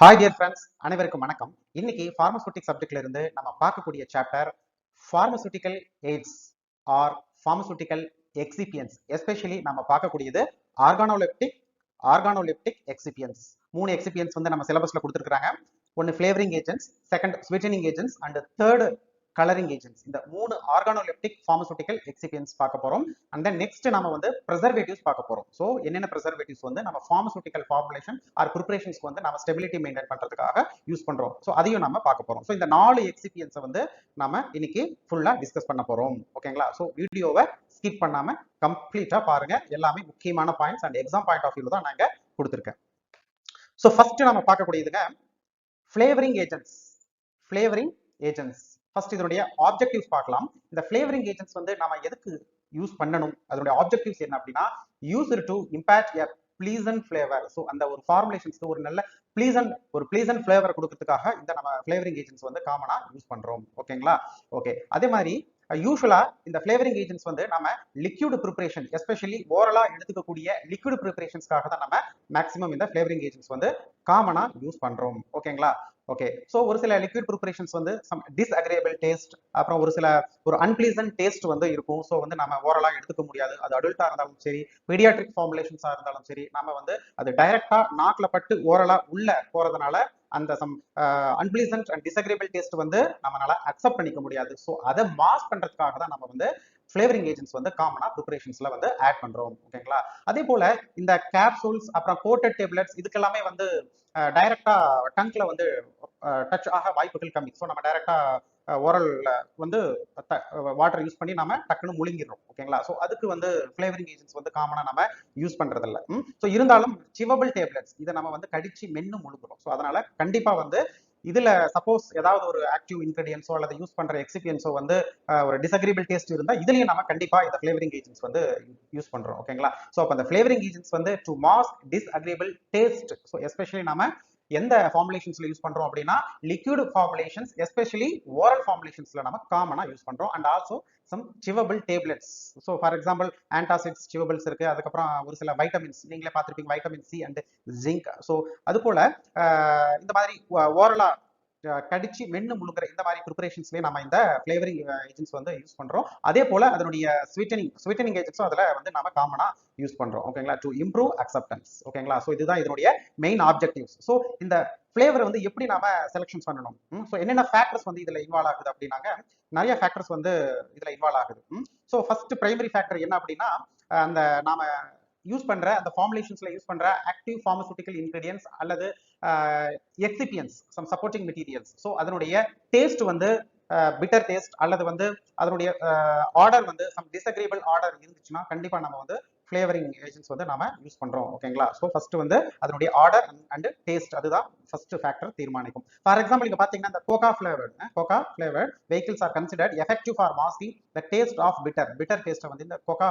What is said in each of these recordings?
Hi dear friends, அனைவருக்கும் வணக்கம். இன்னைக்கு ஃபார்மசூட்டிக் சப்ஜெக்ட்ல இருந்து நம்ம பார்க்கக்கூடிய chapter pharmaceutical aids or pharmaceutical excipients. Especially நம்ம பார்க்கக்கூடியது ஆர்கானோலெப்டிக் எக்ஸிபியன்ஸ். 3 எக்ஸிபியன்ஸ் வந்து நம்ம சிலபஸ்ல கொடுத்துருக்காங்க. ஒன்னு flavouring agents, second sweetening agents and third colouring agents. இந்த 3 ஆர்கானோலெப்டிக் ஃபார்மசூட்டிக்கல் எக்ஸிபியன்ஸ் பார்க்க போறோம். அண்ட் தென் நெக்ஸ்ட் நம்ம வந்து ப்ரிசர்வேட்டிவ்ஸ் பார்க்க போறோம். ஸோ என்னென்ன ப்ரிசர்வேட்டிவ்ஸ் வந்து நம்ம ஃபார்மசூட்டிக்கல் ஃபார்முலேஷன் ஆர் ப்ரிப்பரேஷன்ஸ்க்கு வந்து நம்ம ஸ்டெபிலிட்டி மெயின்டைன் பண்றதுக்காக யூஸ் பண்றோம். ஸோ அதையும் நம்ம பார்க்க போறோம். ஸோ இந்த 4 எக்ஸிபியன்ஸை வந்து நம்ம இன்னைக்கு ஃபுல்லா டிஸ்கஸ் பண்ண போறோம். ஓகேங்களா? ஸோ வீடியோவை ஸ்கிப் பண்ணாம கம்ப்ளீட்டா பாருங்க. எல்லாமே முக்கியமான points and exam point of வியூல தான் நாங்க கொடுத்துருக்கேன். ஸோ ஃபர்ஸ்ட் நம்ம பார்க்கக்கூடியதுங்க flavouring agents. Flavouring agents first இதனுடைய ஆப்ஜெக்டிவ்ஸ் பார்க்கலாம். இந்த ஃபிளேவரிங் ஏஜென்ட்ஸ் வந்து நாம எதுக்கு யூஸ் பண்ணணும், அதனுடைய ஆப்ஜெக்டிவ்ஸ் என்ன அப்படின்னா, used to impact a pleasant flavour. So அந்த ஒரு ஃபார்முலேஷன்ஸ்க்கு ஒரு நல்ல ப்ளீசன்ட் ஃபிளேவர் கொடுக்கறதுக்காக இந்த நம்ம ஃபிளேவரிங் ஏஜென்ட்ஸ் வந்து காமனா யூஸ் பண்றோம். ஓகேங்களா? ஓகே. அதே மாதிரி யூஸ்வலா இந்த ஃபிளேவரிங் ஏஜென்ட்ஸ் வந்து நம்ம லிக்விட் ப்ரிப்பரேஷன், எஸ்பெஷலி ஓரலா எடுத்துக்கக்கூடிய லிக்விட் ப்ரிப்பரேஷன்ஸ்க்காக தான் நம்ம மேக்ஸிமம் இந்த ஃபிளேவரிங் ஏஜென்ட்ஸ் வந்து காமனா யூஸ் பண்றோம். ஓகேங்களா? ஓகே. ஸோ ஒரு சில லிக்விட் ப்ரிப்பரேஷன்ஸ் வந்து சம் டிஸ்அக்ரேபிள் டேஸ்ட், அப்புறம் ஒரு அன்பிளீசன்ட் டேஸ்ட் வந்து இருக்கும். ஸோ வந்து நம்ம ஓரலா எடுத்துக்க முடியாது. அது அடல்ட்டா இருந்தாலும் சரி, பீடியாட்ரிக் ஃபார்முலேஷன்ஸா இருந்தாலும் சரி, நம்ம வந்து அது டைரக்டா நாக்கில் பட்டு ஓரலா உள்ள போறதுனால அந்த சம் அன்பிளீசன்ட் அண்ட் டிஸ்அக்ரேபிள் டேஸ்ட் வந்து நம்மளால அக்செப்ட் பண்ணிக்க முடியாது. ஸோ அதை மாஸ் பண்றதுக்காக தான் நம்ம வந்து ஃபிளேவரிங் ஏஜென்ட்ஸ் வந்து காமனா ப்ரிப்பரேஷன்ஸ்ல வந்து ஆட் பண்றோம். ஓகேங்களா? அதே போல இந்த கேப்சூல்ஸ், அப்புறம் கோட்டட் டேப்லெட்ஸ், இதுக்கெல்லாமே வந்து டைரக்டா டங்க்ல வந்து டச் ஆக வாய்ப்புகள் கம்மி. ஸோ நம்ம டைரக்டா ஓரல்ல வந்து வாட்டர் யூஸ் பண்ணி நம்ம டக்குன்னு முழுங்கிடுறோம். ஓகேங்களா? ஸோ அதுக்கு வந்து ஃபிளேவரிங் ஏஜென்ட்ஸ் வந்து காமனா நம்ம யூஸ் பண்றதில்ல. ஸோ இருந்தாலும் சிவபிள் டேப்லெட்ஸ் இதை நம்ம வந்து கடிச்சு மென்னு முழுங்குறோம். ஸோ அதனால கண்டிப்பா வந்து இதுல சப்போஸ் ஏதாவது ஒரு ஆக்டிவ் இன்கிரீடியன்ஸோ அல்லது யூஸ் பண்ற எக்ஸிபியன்ஸோ வந்து ஒரு டிஸ்அக்ரிபிள் டேஸ்ட் இருந்தா இதுலயும் நம்ம கண்டிப்பா இந்த ஃபிளேவரிங் ஏஜென்ட்ஸ் வந்து யூஸ் பண்றோம். ஓகேங்களா? ஸோ அப்ப அந்த ஃபிளேவரிங் ஏஜென்ட்ஸ் வந்து to mask disagreeable taste. So especially நம்ம எந்த ஃபார்முலேஷன்ஸ்ல யூஸ் பண்றோம் அப்படின்னா லிக்விட் ஃபார்முலேஷன்ஸ், எஸ்பெஷலி ஓரல் ஃபார்முலேஷன்ஸ்ல நம்ம காமனா யூஸ் பண்றோம். And also some chewable tablets. So for example antacids chewables இருக்கு. அதுக்கப்புறம் ஒரு சில வைட்டமின்ஸ் நீங்களே பார்த்துருப்பீங்க, vitamin C and zinc. So அது போல இந்த மாதிரி ஓரலா கடிச்சு மென்னு முழுங்குற இந்த மாதிரி ப்ரிப்பரேஷன்ஸ்லயே நம்ம இந்த ஃபிளேவரிங் ஏஜென்ட்ஸ் வந்து யூஸ் பண்றோம். அதே போல அதனுடைய ஸ்வீட்டனிங் ஏஜென்ட்ஸும் அதுல வந்து நம்ம காமனா யூஸ் பண்றோம். ஓகேங்களா? To improve acceptance. ஓகேங்களா? ஸோ இதுதான் இதனுடைய மெயின் ஆப்ஜெக்டிவ்ஸ். ஸோ இந்த ஃபிளேவர் வந்து எப்படி நாம செலக்ஷன்ஸ் பண்ணணும், ஸோ என்னென்ன ஃபேக்டர்ஸ் வந்து இதுல இன்வால்வ் ஆகுது அப்படின்னாங்க, நிறைய ஃபேக்டர்ஸ் வந்து இதுல இன்வால்வ் ஆகுது. ஸோ ஃபர்ஸ்ட் பிரைமரி ஃபேக்டர் என்ன அப்படின்னா, அந்த நாம யூஸ் பண்ற அந்த ஃபார்முலேஷன்ஸ்ல யூஸ் பண்ற ஆக்டிவ் ஃபார்மசூட்டிக்கல் இன்கிரீடியன்ஸ் அல்லது எக்ஸிபியன்ஸ், சம் சப்போர்ட்டிங் மெட்டீரியல்ஸ். ஸோ அதனுடைய டேஸ்ட் வந்து பிட்டர் டேஸ்ட் அல்லது வந்து அதனுடைய ஆர்டர் வந்து சம் டிஸ்அக்ரேபிள் ஆர்டர் இருந்துச்சுன்னா கண்டிப்பா நம்ம வந்து ஃபிளேவரிங் ஏஜென்ட்ஸ் வந்து நாம யூஸ் பண்றோம். ஓகேங்களா? ஸோ ஃபர்ஸ்ட் வந்து அதனுடைய ஆர்டர் அண்ட் டேஸ்ட், அதுதான் ஃபர்ஸ்ட் ஃபேக்டர் தீர்மானிக்கும். ஃபார் எக்ஸாம்பிள் இங்க பாத்தீங்கன்னா இந்த coca flavoured vehicles are considered effective for masking the taste of bitter டேஸ்ட்டை வந்து இந்த கோகா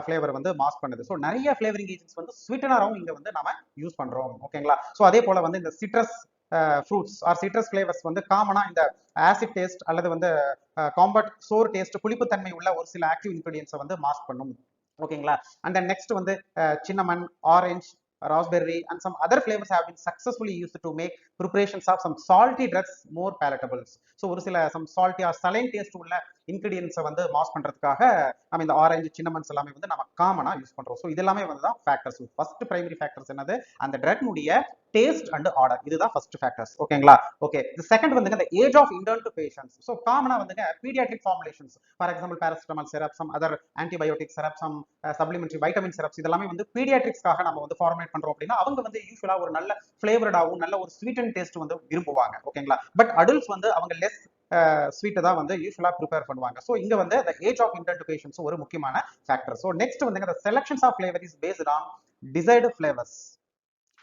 ஃபிளேவர் வந்து மாஸ்க் பண்ணுது. ஸோ நிறைய ஃபிளேவரிங் ஏஜென்ட்ஸ் வந்து ஸ்வீட்டனராகவும் இங்க வந்து நம்ம யூஸ் பண்றோம். ஓகேங்களா? ஸோ அதே போல வந்து இந்த citrus fruits or citrus flavours வந்து காமனா இந்த ஆசிட் டேஸ்ட் அல்லது வந்து காம்பட் சோர் டேஸ்ட், புளிப்புத்தன்மை உள்ள ஒரு சில ஆக்டிவ் இன்கிரீடியன்ஸை வந்து மாஸ்க் பண்ணும். ஓகேங்களா? அண்ட் தென் நெக்ஸ்ட் வந்து cinnamon, orange, raspberry and some other flavors have been successfully used to make preparations of some salty drugs more palatable. So ஒரு சில some salty or saline taste உள்ள இன்கிரீடியன்ஸை வந்து mass பண்றதுக்காக நம்ம இந்த ஆரஞ்சு, சின்னமன்ஸ் எல்லாமே வந்து நம்ம காமனா யூஸ் பண்றோம். ஸோ இது எல்லாமே வந்து தான் ஃபேக்டர்ஸ். ஃபர்ஸ்ட் பிரைமரி ஃபேக்டர்ஸ் என்னது, அந்த ட்ரக்னுடைய டேஸ்ட் அண்ட் ஆர்டர், இதுதான் ஃபர்ஸ்ட் ஃபேக்டர்ஸ். ஓகேங்களா? ஓகே. தி செகண்ட் வந்துங்க the age of intended patients. So காமனா வந்துங்க paediatric formulations, for example paracetamol syrup, some other antibiotic syrup, some supplementary vitamin syrups, இதெல்லாமே வந்து பீடியாட்ரிக்ஸ்க்காக நம்ம வந்து ஃபார்முலேட் பண்றோம் அப்படின்னா அவங்க வந்து யூஸ்வலா ஒரு நல்ல ஃபிளேவர்டாகவும் நல்ல ஒரு ஸ்வீட் அண்ட் டேஸ்ட் வந்து விரும்புவாங்க. ஓகேங்களா? பட் அடல்ட்ஸ் வந்து அவங்க லெஸ் ஸ்வீட்டை தான் வந்து யூஸ்வலா ப்ரிப்பேர் பண்ணுவாங்க. ஸோ இங்க வந்து the age of intended patients ஒரு முக்கியமான ஃபேக்டர். ஸோ நெக்ஸ்ட் வந்து the selections of flavor is based on desired flavors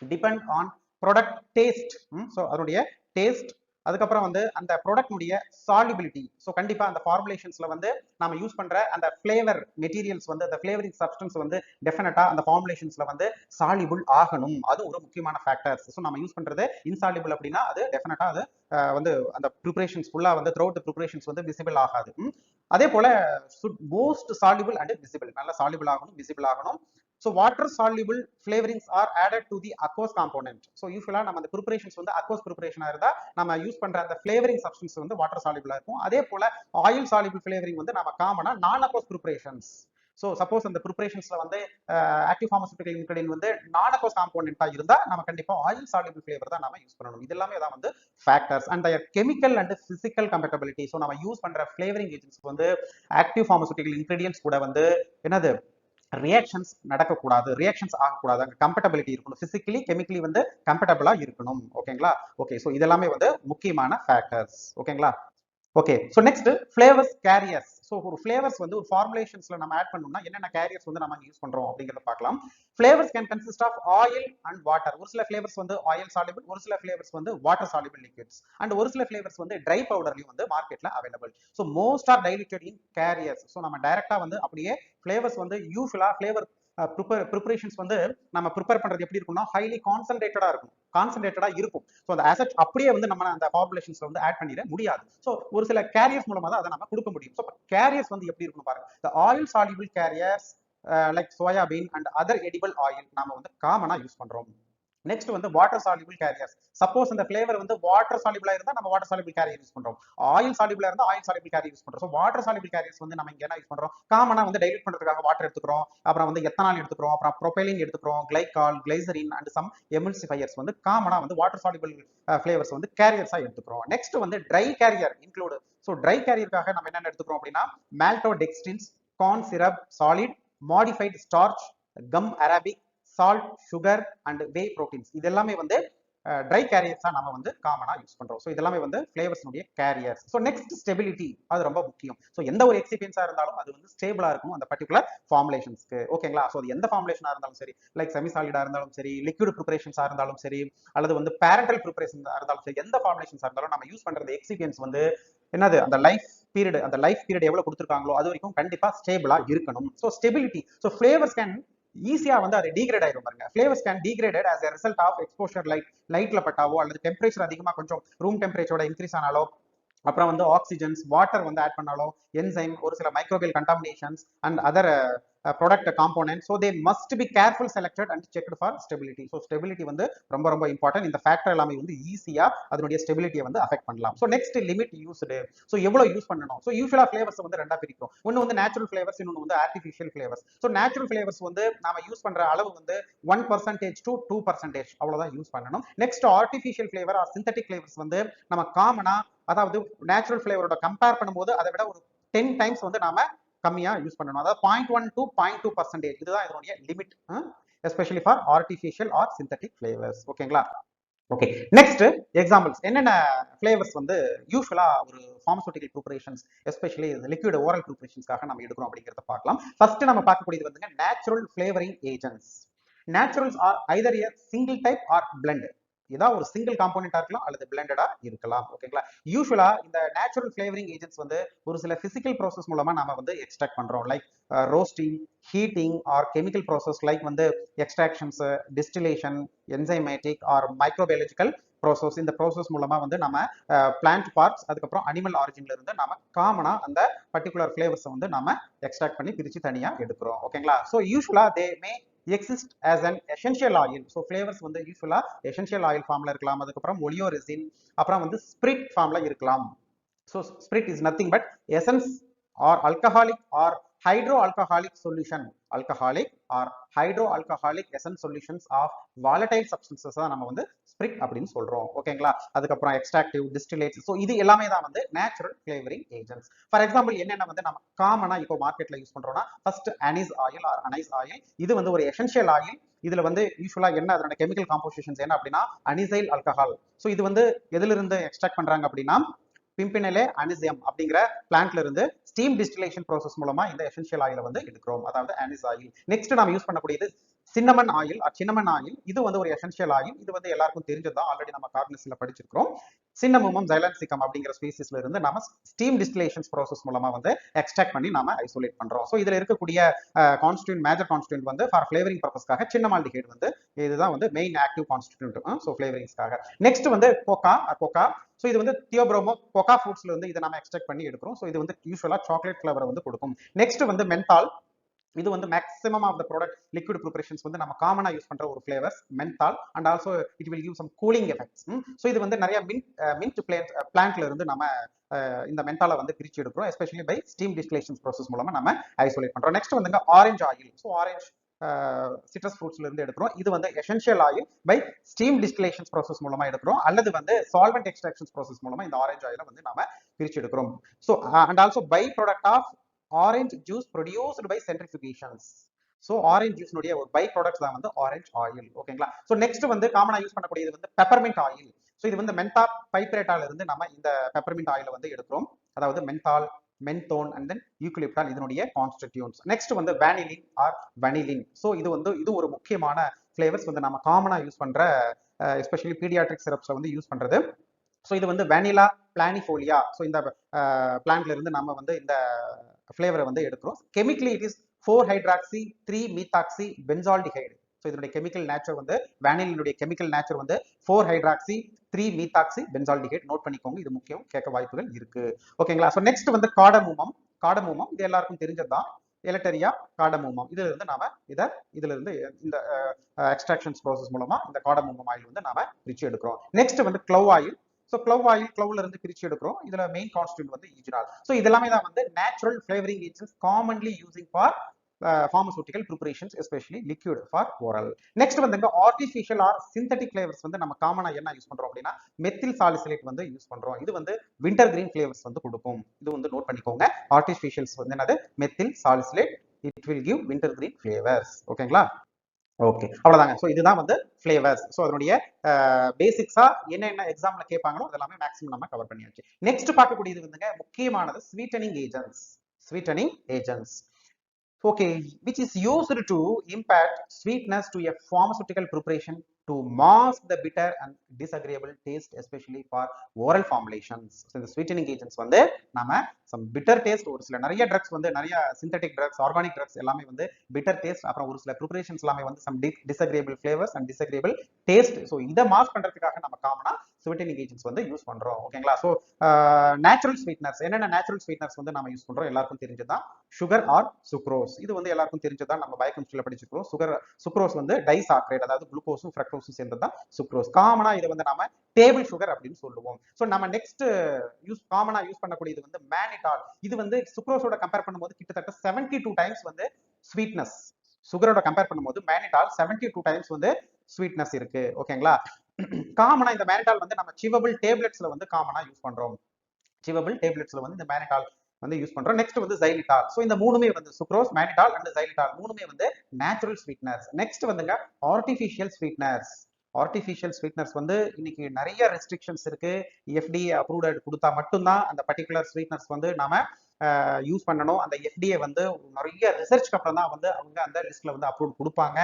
depend on product taste. So அதனுடைய டேஸ்ட், அதுக்கப்புறம் வந்து அந்த ப்ராடக்ட்னுடைய சால்யூபிலிட்டி. ஸோ கண்டிப்பா அந்த ஃபார்முலேஷன்ஸ்ல வந்து நம்ம யூஸ் பண்ற அந்த ஃபிளேவர் மெட்டீரியல்ஸ் வந்து அந்த ஃபிளேவரிங் சப்ஸ்டன்ஸ் வந்து டெஃபினட்டா அந்த ஃபார்முலேஷன்ஸ்ல வந்து சால்யூபிள் ஆகணும். அது ஒரு முக்கியமான ஃபேக்டர்ஸ். ஸோ நம்ம யூஸ் பண்றது இன்சால்யூபிள் அப்படின்னா அது டெஃபினட்டா அது வந்து அந்த ப்ரிப்பரேஷன்ஸ் ஃபுல்லா வந்து த்ரூ அவுட் ப்ரிப்பரேஷன்ஸ் வந்து விசிபிள் ஆகாது. அதே போல மோஸ்ட் சால்யூபிள் அண்ட் விசிபிள், நல்ல சால்யூபிள் ஆகணும், விசிபிள் ஆகணும். So water soluble flavorings are added to the aqueous component. So usually நம்ம அந்த preparations வந்து aqueous preparation இருந்தா நம்ம யூஸ் பண்ற அந்த flavoring substance வந்து water soluble இருக்கும். அதே போல oil soluble flavoring வந்து நம்ம காமனா non aqueous preparations. So suppose அந்த preparations வந்து active pharmaceutical ingredient வந்து non aqueous component இருந்தா நம்ம கண்டிப்பா oil soluble flavor தான் நாம யூஸ் பண்ணணும். இது எல்லாமே தான் வந்து factors and their chemical and physical compatibility. So நம்ம யூஸ் பண்ற flavoring agents வந்து active pharmaceutical ingredients கூட வந்து என்னது ரியாக்ஷன்ஸ் நடக்கக்கூடாது, ரியாக்ஷன்ஸ் ஆகக்கூடாது, அங்கே கம்பேட்டபிலிட்டி இருக்கணும், பிசிக்கலி கெமிக்கலி வந்து கம்பேட்டபிளா இருக்கணும். ஓகேங்களா? ஓகே, ஸோ இதெல்லாமே வந்து முக்கியமான ஃபேக்டர்ஸ். ஓகேங்களா? Okay, so next flavours carriers. So ஒரு ஃபிளேவர்ஸ் வந்து ஒரு ஃபார்முலேஷன்ஸ்ல நம்ம ஆட் பண்ணணும்னா என்னென்ன கேரியர்ஸ் வந்து நம்ம யூஸ் பண்றோம் அப்படிங்கிறத பார்க்கலாம். Flavours can consist of oil and water. ஒரு சில ஃபிளேவர்ஸ் வந்து ஆயில் சாலிபிள், ஒரு சில ஃபிளேவர்ஸ் வந்து வாட்டர் சாலிபிள் லிக்விட்ஸ், அண்ட் ஒரு சில ஃபிளேவர்ஸ் வந்து ட்ரை பவுடர்லயும் வந்து மார்க்கெட்ல available. So most are diluted in carriers. So நம்ம டைரக்டா வந்து அப்படியே ஃபிளேவர்ஸ் வந்து யூஸ்வலா ஃபிளேவர் ப்ரிப்பரேஷன்ஸ் வந்து நம்ம ப்ரிப்பேர் பண்றது எப்படி இருக்கும்னா ஹைலி கான்சன்ட்ரேட்டடா இருக்கும். ஸோ அந்த அசெட் அப்படியே வந்து நம்ம அந்த ஃபார்முலேஷன்ஸ்ல வந்து ஆட் பண்ணிட முடியாது. ஸோ ஒரு சில கேரியர்ஸ் மூலமா தான் அதை நம்ம கொடுக்க முடியும். ஸோ கேரியர்ஸ் வந்து எப்படி இருக்கும் பாருங்க. the oil soluble carriers like soybean and other edible oil நாம வந்து காமனா யூஸ் பண்றோம். நெக்ஸ்ட் வந்து வாட்டர் சாலிபிள் கேரியர்ஸ். சப்போஸ் அந்த ஃபிளேவர் வந்து வாட்டர் சாலிபிளா இருந்தா நம்ம வாட்டர் சாலிபிள் கேரியர் யூஸ் பண்றோம். ஆயில் சாலிபிளா இருந்தா ஆயில் சாலிபிள் கேரியர் யூஸ் பண்றோம். ஸோ வாட்டர் சாலிபிள் கேரியர்ஸ் வந்து நம்ம இங்க என்ன யூஸ் பண்றோம், காமனா வந்து டைல்யூட் பண்றதுக்காக வாட்டர் எடுத்துக்கிறோம், அப்புறம் வந்து எத்தனால் எடுத்துக்கிறோம், அப்புறம் ப்ரோபைலின் எடுத்துக்கிறோம், கிளைகால், கிளைசரின் அண்ட் சம் எமில்சிஃபையர்ஸ் வந்து காமனா வந்து வாட்டர் சாலிபிள் ஃபிளேவர்ஸ் வந்து கேரியர்ஸா எடுத்துக்கிறோம். நெக்ஸ்ட் வந்து dry carrier include. So dry கேரியருக்காக நம்ம என்னென்ன எடுத்துக்கிறோம் அப்படின்னா maltodextrins, corn syrup, solid, modified starch, gum arabic, salt, sugar and whey proteins. இது எல்லாமே வந்து ட்ரை கேரியர்ஸா நம்ம வந்து காமனா யூஸ் பண்றோம். ஸோ இதெல்லாமே வந்து ஃபிளேவர்ஸ்னுடைய கேரியர்ஸ். ஸோ நெக்ஸ்ட் ஸ்டெபிலிட்டி, அது ரொம்ப முக்கியம். ஸோ எந்த ஒரு எக்ஸிபியன்ஸா இருந்தாலும் அது வந்து ஸ்டேபிளா இருக்கும் அந்த பர்டிகுலர் ஃபார்முலேஷன்ஸ்க்கு. ஓகேங்களா? ஸோ அது எந்த ஃபார்முலேஷனா இருந்தாலும் சரி, லைக் செமி சாலிடா இருந்தாலும் சரி, லிக்விட் ப்ரிப்பரேஷன்ஸா இருந்தாலும் சரி, அல்லது வந்து பேரண்டல் ப்ரிப்பரேஷன்ஸா இருந்தாலும் சரி, எந்த ஃபார்முலேஷன்ஸா இருந்தாலும் நம்ம யூஸ் பண்ற எக்ஸிபியன்ஸ் வந்து என்னது அந்த லைஃப் பீரியட் எவ்வளவு கொடுத்துருக்காங்களோ அது வரைக்கும் கண்டிப்பா ஸ்டேபிளா இருக்கணும். So stability. So flavours can ஈஸியா வந்து அது டீக்ரேட் ஆயிரும் பாருங்க. Flavours can degraded as a result of exposure லைட்ல பட்டாவோ அல்லது டெம்பரேச்சர் அதிகமா கொஞ்சம் ரூம் டெம்பரேச்சரோட இன்க்ரீஸ் ஆனாலோ, அப்புறம் வந்து ஆக்சிஜன்ஸ், வாட்டர் வந்து ஆட் பண்ணாலோ, என்சைம், ஒரு சில microbial contaminations and other product component. So they must be careful selected and checked for stability. So stability வந்து ரொம்ப ரொம்ப இம்பார்ட்டன்ட். இந்த ஃபேக்டர் எல்லாமே வந்து ஈஸியா அதனுடைய ஸ்டெபிலிட்டியை வந்து அஃபெக்ட் பண்ணலாம். So next limit used. So எவ்வளவு யூஸ் பண்ணணும். ஸோ யூஸ்வலா ஃபிளேவர்ஸ் வந்து ரெண்டா பிரிக்கும். ஒன்னு வந்து நேச்சுரல் ஃபிளேவர்ஸ், இன்னொன்று வந்து artificial flavours. So natural flavours வந்து நாம யூஸ் பண்ற அளவு வந்து 1% to 2% அவ்வளவுதான் யூஸ் பண்ணணும். Next artificial flavour or synthetic flavours வந்து நம்ம காமனா, அதாவது நேச்சுரல் ஃபிளேவரோட கம்பேர் பண்ணும்போது அதை விட ஒரு 10 டைம்ஸ் வந்து நாம கம்மியா யூஸ் பண்ணணும். அதாவது 0.1 to 0.2%. இதுதான் இதனுடைய limit, especially for artificial or synthetic flavours. ஓகேங்களா? Okay, next examples. என்னென்ன ஃபிளேவர்ஸ் வந்து யூஸ்வலா ஒரு pharmaceutical preparations, especially liquid oral ப்ரிப்பரேஷன்ஸ்க்காக நம்ம எடுக்கிறோம் அப்படிங்கிறத பார்க்கலாம். ஃபர்ஸ்ட் நம்ம பார்க்கக்கூடியது வந்துங்க natural flavouring agents. Naturals are either a single type or blend. ஏதாவது ஒரு சிங்கிள் காம்போனண்டா இருக்கலாம் அல்லது பிளெண்டடா இருக்கலாம். ஓகேங்களா? யூஸ்வலா இந்த நேச்சுரல் ஃபிளேவரிங் ஏஜென்ட்ஸ் வந்து ஒரு சில பிசிக்கல் ப்ராசஸ் மூலமா நாம வந்து எக்ஸ்ட்ராக்ட் பண்றோம். Like roasting, heating or chemical process like வந்து extractions, distillation, enzymatic or microbiological process. இந்த ப்ராசஸ் மூலமா வந்து நம்ம பிளான்ட் பார்ட்ஸ், அதுக்கப்புறம் அனிமல் ஆரிஜின்ல இருந்து நம்ம காமனா அந்த பர்டிகுலர் ஃபிளேவர்ஸ் வந்து நம்ம எக்ஸ்ட்ராக்ட் பண்ணி பிரிச்சு தனியா எடுக்கிறோம். ஓகேங்களா? ஸோ யூஸ்வலா தே மே exist as an essential oil. So flavors வந்து யூஸ்வலா essential oil ஃபார்ம்ல இருக்கலாம், அதுக்கப்புறம் ஒலியோரெசின், அப்புறம் வந்து ஸ்பிரிட் ஃபார்ம்ல இருக்கலாம். So spirit is nothing but essence or alcoholic or hydroalcoholic solution. Alcoholic or hydroalcoholic essence solutions of volatile substances தான் நம்ம வந்து ஸ்பிரிட் அப்படின்னு சொல்றோம். ஓகேங்களா? அதுக்கப்புறம் எக்ஸ்ட்ராக்டிவ், டிஸ்டிலேட்ஸ். ஸோ இது எல்லாமே தான் வந்து natural flavouring agents. For example என்னென்ன வந்து நம்ம காமனா இப்போ மார்க்கெட்ல யூஸ் பண்றோம்னா, first anise oil or anise oil. இது வந்து ஒரு எசென்ஷியல் ஆயில். இதுல வந்து யூஸ்வலா என்ன அதோட கெமிக்கல் காம்போசிஷன்ஸ் என்ன அப்படின்னா அனிசைல் ஆல்கஹால். ஸோ இது வந்து எதுல இருந்து எக்ஸ்ட்ராக்ட் பண்றாங்க அப்படின்னா பிம்பினலே அனிசியம் அப்படிங்கிற பிளான்ட்ல இருந்து ஸ்டீம் டிஸ்டிலேஷன் ப்ராசஸ் மூலமா இந்த எசென்ஷியல் ஆயில வந்து எடுக்கிறோம், அதாவது அனிஸ் ஆயில். நெக்ஸ்ட் நாம யூஸ் பண்ணக்கூடியது சின்னமன் ஆயில். சின்னமன் ஆயில் இது வந்து ஒரு எசென்ஷியல் ஆயில். இது வந்து எல்லாருக்கும் தெரிஞ்சதுதான், ஆல்ரெடி நம்ம கார்னிஸ்ல படிச்சிருக்கிறோம். சின்னமும் ஜைலன்சிகம் அப்படிங்கிற ஸ்பீசிஸ்ல இருந்து நம்ம ஸ்டீம் டிஸ்டிலேஷன் ப்ராசஸ் மூலமா வந்து எக்ஸ்ட்ராக்ட் பண்ணி நாம ஐசோலேட் பண்றோம். ஸோ இதுல இருக்கக்கூடிய கான்ஸ்டியூண்ட், மேஜர் கான்ஸ்டியூண்ட் வந்து ஃபார் ஃபிளேவரிங் பர்பஸ்க்காக சின்னமால்டிஹைட் வந்து இதுதான் வந்து மெயின் ஆக்டிவ் கான்ஸ்டியூண்ட். ஸோ ஃபிளேவரிங்ஸ்க்காக. நெக்ஸ்ட் வந்து கோகா. ஸோ இது வந்து தியோப்ரோமோ கோகா ஃபுட்ஸ்ல வந்து இதை நம்ம எக்ஸ்ட்ராக்ட் பண்ணி எடுக்கிறோம். ஸோ இது வந்து யூஸ்வலா சாக்லேட் ஃபிளவரை வந்து கொடுக்கும். நெக்ஸ்ட் வந்து மென்தால். இது வந்து maximum of the product liquid preparations வந்து நம்ம காமனா யூஸ் பண்ற ஒரு flavours menthol and also it will give some cooling effects. So இது வந்து நிறைய மின்ட் பிளான்ட்ல இருந்து நம்ம இந்த மென்தாலை வந்து பிரிச்சு எடுக்கிறோம், especially by steam distillation process மூலமா நம்ம ஐசோலேட் பண்றோம். நெக்ஸ்ட் வந்துங்க orange oil. So orange citrus ஃப்ரூட்ஸ்ல இருந்து எடுக்கிறோம். இது வந்து essential oil by steam distillation process மூலமா எடுக்கிறோம், அல்லது வந்து சால்வெண்ட் எக்ஸ்ட்ராக்ஷன் ப்ராசஸ் மூலமா இந்த ஆரஞ்சு ஆயிலை வந்து நாம பிரிச்சு எடுக்கிறோம். So and also by product of orange juice produced by centrifugations. So orange ஜூஸ்னுடைய ஒரு பை ப்ராடக்ட்ஸ் தான் வந்து ஆரஞ்சு ஆயில். ஓகேங்களா. ஸோ நெக்ஸ்ட் வந்து காமனா யூஸ் பண்ணக்கூடியது வந்து பெப்பர்மின்ட் ஆயில். ஸோ இது வந்து மென்தா பைப்ரேட்டால இருந்து நம்ம இந்த பெப்பர்மின்ட் ஆயிலை வந்து எடுக்கிறோம், அதாவது மென்தால், மென்தோன் அண்ட் தென் யூக்கலிப்டால் இதனுடைய கான்ஸ்டிடியூன்ட்ஸ். நெக்ஸ்ட் வந்து வேனிலின் ஆர் வனிலின். ஸோ இது ஒரு முக்கியமான ஃபிளேவர்ஸ் வந்து நம்ம காமனா யூஸ் பண்ற, எஸ்பெஷலி பீடியாட்ரிக் சிரப்ஸ்ல வந்து யூஸ் பண்றது. ஸோ இது வந்து வெனிலா பிளானிஃபோலியா. ஸோ இந்த பிளான்ட்ல இருந்து நம்ம வந்து இந்த ஃபிளேவரை வந்து எடுக்கிறோம். Chemically it is four hydroxy three methoxy benzaldehyde. So இதனுடைய கெமிக்கல் நேச்சர் வந்து வேனிலினுடைய கெமிக்கல் நேச்சர் வந்து 4-ஹைட்ராக்சி 3-மீத்தாக்சி பென்சால்டிஹைடு. நோட் பண்ணிக்கோங்க, இது முக்கியம், கேட்க வாய்ப்புகள் இருக்கு. ஓகேங்களா. ஸோ நெக்ஸ்ட் வந்து காடமூமம். காடமூமம் இது எல்லாருக்கும் தெரிஞ்சதுதான், எலட்டரியா காடமூமம். இதுல இருந்து நாம இதுல இருந்து இந்த எக்ஸ்ட்ராக்ஷன்ஸ் ப்ராசஸ் மூலமா இந்த காடமூமம் ஆயில் வந்து நாம பிரிச்சு எடுக்கிறோம். நெக்ஸ்ட் வந்து clove oil. So clove oil க்ளவ்ல இருந்து பிரிச்சு எடுக்கிறோம். இதுல மெயின் கான்ஸ்டியூண்ட் வந்து ஈஜினால். ஸோ இதெல்லாமே தான் வந்து natural flavouring agents commonly using for pharmaceutical preparations, especially liquid for oral. Next வந்து ஆர்டிஃபிஷியல் ஆர் சிந்தட்டிக் ஃபிளேவர்ஸ் வந்து நம்ம காமனா என்ன யூஸ் பண்றோம் அப்படின்னா மெத்தில் சாலிசிலேட் வந்து யூஸ் பண்றோம். இது வந்து விண்டர் கிரீன் ஃபிளேவர்ஸ் வந்து கொடுக்கும். இது வந்து நோட் பண்ணிக்கோங்க. ஆர்டிஃபிஷியல்ஸ் வந்து என்னது, methyl salicylate, it will give winter green flavours. ஓகேங்களா. ஓகே, அவ்வளவுதாங்க. ஸோ இதுதான் வந்து ஃபிளேவர்ஸ். ஸோ அதனுடைய பேசிக்ஸா என்ன எக்ஸாம்ல கேட்பாங்களோ அதெல்லாமே மேக்ஸிமம் நம்ம கவர் பண்ணியாச்சு. நெக்ஸ்ட் பார்க்கக்கூடியது வந்துங்க முக்கியமானது sweetening agents. Sweetening agents, okay, which is used to impart sweetness to a pharmaceutical preparation to mask the bitter and disagreeable taste, especially for oral formulations. So the sweetening agents வந்து நாம some bitter taste, ஒரு சில நிறைய drugs வந்து நிறைய synthetic drugs, organic drugs எல்லாமே வந்து bitter taste, அப்புறம் ஒரு சில preparations எல்லாமே வந்து some disagreeable flavors and disagreeable taste. So இதை மாஸ்க் பண்றதுக்காக நம்ம காமனா ஸ்வீட்டனிங் ஏஜென்ட்ஸ் வந்து யூஸ் பண்றோம். ஓகேங்களா. ஸோ நேச்சுரல் ஸ்வீட்னர்ஸ், என்னென்ன நேச்சுரல் ஸ்வீட்னர்ஸ் வந்து நம்ம யூஸ் பண்றோம் எல்லாருக்கும் தெரிஞ்சதுதான் சுகர் ஆர் சுக்ரோஸ். இது வந்து எல்லாருக்கும் தெரிஞ்சதான், நம்ம பயோகெமிஸ்ட்ரியில படிச்சிருக்கோம். சுக்ரோஸ் வந்து டைசாக்ரைட், அதாவது குளுக்கோஸும் ஃப்ரக்டோஸும் சேர்ந்ததுதான் சுக்ரோஸ். காமனா இதை வந்து நம்ம டேபிள் சுகர் அப்படின்னு சொல்லுவோம். ஸோ நம்ம நெக்ஸ்ட் காமனா யூஸ் பண்ணக்கூடியது வந்து மேனிடால். இது வந்து சுக்ரோஸோட கம்பேர் பண்ணும்போது கிட்டத்தட்ட 72 டைம்ஸ் வந்து ஸ்வீட்னஸ், சுகரோட கம்பேர் பண்ணும்போது மேனிடால் 72 டைம்ஸ் வந்து ஸ்வீட்னஸ் இருக்கு. ஓகேங்களா. காமனா இந்த மேனிடால் வந்து நம்ம சிவபிள் டேப்லெட்ஸ்ல வந்து காமனா யூஸ் பண்றோம். சிவபிள் டேப்லெட்ஸ்ல வந்து இந்த மேனிடால் வந்து யூஸ் பண்றோம். நெக்ஸ்ட் வந்து xylitol. சோ இந்த மூணுமே வந்து சுக்ரோஸ், மேனிடால் அண்ட் xylitol மூணுமே வந்து நேச்சுரல் ஸ்வீட்னர்ஸ். நெக்ஸ்ட் வந்துங்க ஆர்டிஃபிஷியல் ஸ்வீட்னர்ஸ். ஆர்டிஃபிஷியல் ஸ்வீட்னர்ஸ் வந்து இன்னைக்கு நிறைய ரெஸ்ட்ரிக்ஷன்ஸ் இருக்கு. FDA அப்ரூவ்ட் கொடுத்தா மட்டும்தான் அந்த பர்டிகுலர் ஸ்வீட்னர்ஸ் வந்து நாம யூஸ் பண்ணணும். அந்த FDA வந்து நிறைய ரிசர்ச்க்கு அப்புறம் தான் வந்து அவங்க அந்த லிஸ்ட்ல வந்து அப்ரூவ் கொடுப்பாங்க.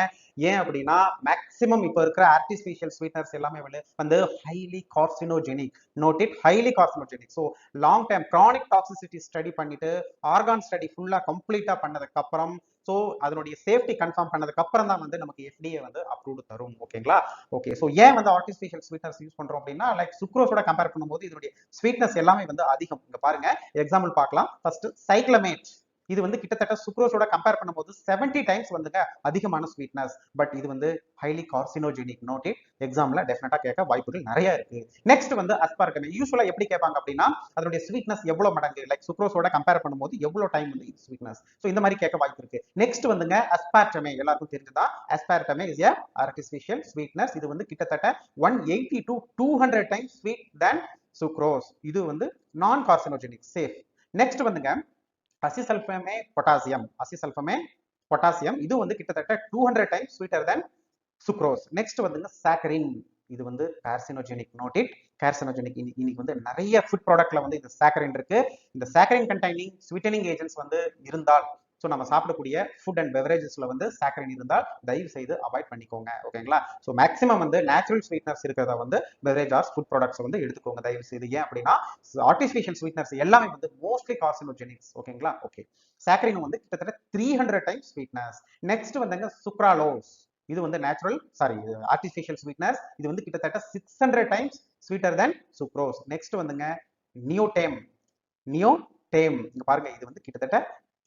ஏன் அப்படின்னா மேக்ஸிமம் இப்போ இருக்கிற ஆர்டிஃபிஷியல் ஸ்வீட்னர்ஸ் எல்லாமே வந்து highly carcinogenic. Note it, highly carcinogenic. So long time chronic toxicity study பண்ணிட்டு ஆர்கான் ஸ்டடி ஃபுல்லா கம்ப்ளீட்டா பண்ணதுக்கு அப்புறம், ஸோ அதனுடைய சேஃப்டி கன்ஃபார்ம் பண்ணதுக்கு அப்புறம் தான் வந்து நமக்கு FDA வந்து அப்ரூவ் தரும். ஓகேங்களா. ஓகே, ஸோ ஏன் வந்து ஆர்டிஃபிஷியல் ஸ்வீட்னர்ஸ் யூஸ் பண்றோம் அப்படின்னா, லைக் சுக்ரோஸோட கம்பேர் பண்ணும்போது இதனுடைய ஸ்வீட்னஸ் எல்லாமே வந்து அதிகம். இங்க பாருங்க எக்ஸாம்பிள் பார்க்கலாம். ஃபர்ஸ்ட் சைக்ளமேட். இது வந்து கிட்டத்தட்ட சுக்ரோஸோட கம்பேர் பண்ணும்போது 70 டைம்ஸ் வந்துங்க அதிகமான ஸ்வீட்னஸ். பட் இது வந்து ஹைலி கார்சினோஜெனிக். நோட் இட், எக்ஸாம்ல டெஃபினட்டா கேட்க வாய்ப்புகள் நிறைய இருக்கு. நெக்ஸ்ட் வந்து அஸ்பார்டமே. யூசுவலா எப்படி கேட்பாங்க அப்படின்னா அதனுடைய ஸ்வீட்னஸ் எவ்வளவு மடங்கு, லைக் சுக்ரோஸோட கம்பேர் பண்ணும்போது எவ்வளவு டைம் வந்து இது ஸ்வீட்னஸ். ஸோ இந்த மாதிரி கேட்க வாய்ப்பு இருக்கு. நெக்ஸ்ட் வந்துங்க அஸ்பார்டமே. எல்லாருக்கும் தெரிஞ்சதா, அஸ்பார்டமே இஸ் எ ஆர்டிஃபிஷியல் ஸ்வீட்னஸ். இது வந்து கிட்டத்தட்ட 180 to 200 times sweet then sucrose. இது வந்து நான் கார்சினோஜெனிக், சேஃப். நெக்ஸ்ட் வந்துங்க அசிசல்ஃபமே பொட்டாசியம். அசிசல்ஃபமே பொட்டாசியம் இது வந்து கிட்டத்தட்ட 200 டைம்ஸ் ஸ்வீட்டர் தென் சுக்ரோஸ். நெக்ஸ்ட் வந்துங்க சாக்கரின். இது வந்து கார்சினோஜெனிக். Note it, carcinogenic. இன்னைக்கு வந்து நிறைய ஃபுட் ப்ராடக்ட்ல வந்து இந்த சாக்கரின் இருக்கு. இந்த சாக்கரின் கண்டைனிங் ஸ்வீட்டனிங் ஏஜென்ட்ஸ் வந்து இருந்தால், ஸோ நம்ம சாப்பிடக்கூடிய ஃபுட் அண்ட் பெவரேஜஸ்ல வந்து சாக்கரின் இருந்தால் தயவு செய்து அவாய்ட் பண்ணிக்கோங்க. ஓகேங்களா. ஸோ மேக்ஸிமம் வந்து நேச்சுரல் ஸ்வீட்னர்ஸ் இருக்கிறத வந்து பெவரேஜ் ஆர் ஃபுட் ப்ராடக்ட்ஸ் வந்து எடுத்துக்கோங்க தயவு செய்து. ஏன் அப்படின்னா ஆர்டிஃபிஷியல் ஸ்வீட்னர்ஸ் எல்லாமே வந்து மோஸ்ட்லி கார்சினோஜெனிக்ஸ். ஓகேங்களா. ஓகே, சாக்கரின் வந்து கிட்டத்தட்ட 300 டைம்ஸ் ஸ்வீட்னஸ். நெக்ஸ்ட் வந்துங்க சுக்ராலோஸ். இது வந்து நேச்சுரல் ஆர்டிஃபிஷியல் ஸ்வீட்னஸ். இது வந்து கிட்டத்தட்ட 600 டைம்ஸ் ஸ்வீட்டர் தென் சுக்ரோஸ். நெக்ஸ்ட் வந்துங்க நியோடேம். நியோடேம் இங்க பாருங்க, இது வந்து கிட்டத்தட்ட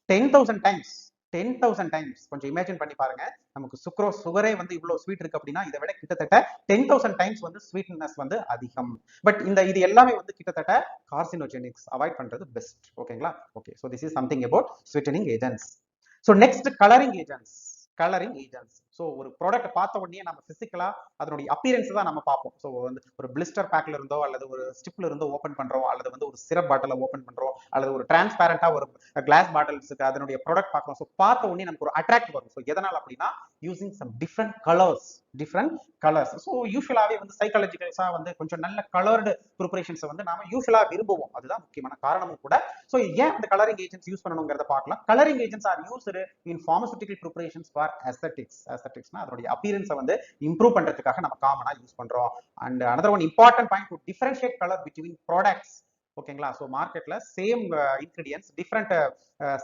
10,000 டைம்ஸ் 10,000 டைம்ஸ். கொஞ்சம் இமேஜின் பண்ணி பாருங்க, நமக்கு சுகரே வந்து இவ்வளவு ஸ்வீட் இருக்கு அப்படின்னா இதை விட கிட்டத்தட்ட 10,000 டைம்ஸ் வந்து ஸ்வீட்னஸ் வந்து அதிகம். பட் இது எல்லாமே வந்து கிட்டத்தட்ட கார்சினோஜெனிக்ஸ், அவாய்ட் பண்றது பெஸ்ட். ஓகேங்களா? Okay, so this is something about sweetening agents. So next colouring agents. So ஒரு ப்ராடக்ட் பார்த்த உடனே நம்ம பிசிக்கலா அதனுடைய அப்பியரன்ஸ் தான் நம்ம பார்ப்போம். ஸோ வந்து ஒரு பிளிஸ்டர் பேக்ல இருந்தோ அல்லது ஒரு ஸ்டிப்ல இருந்தோ ஓப்பன் பண்றோம், அல்லது வந்து ஒரு சிரப் பாட்டில ஓப்பன் பண்றோம், அல்லது ஒரு டிரான்ஸ்பேரண்டா ஒரு கிளாஸ் பாட்டில்ஸுக்கு அதனுடைய ப்ராடக்ட் பார்க்கறோம். ஸோ பார்த்த உடனே நமக்கு ஒரு அட்ராக்ட் வரும். ஸோ எதனால் அப்படின்னா using some different colours. So யூஸ்வலாவே வந்து சைக்காலஜிக்கல்ஸா வந்து கொஞ்சம் நல்ல கலர்டு ப்ரிப்பரேஷன்ஸை வந்து நாம யூஸ்வலா விரும்புவோம். அதுதான் முக்கியமான காரணமும் கூட. ஸோ ஏன் அந்த கலரிங் ஏஜென்ட்ஸ் யூஸ் பண்ணணுங்கிறத பார்க்கலாம். Colouring agents R used in pharmaceutical preparations for aesthetics. Aestheticsனா அதனுடைய அப்பியரன்ஸை வந்து இம்ப்ரூவ் பண்றதுக்காக நம்ம காமனா யூஸ் பண்றோம். And another one important point to differentiate color between products. ஓகேங்களா? ஸோ மார்க்கெட்ல same ingredients, different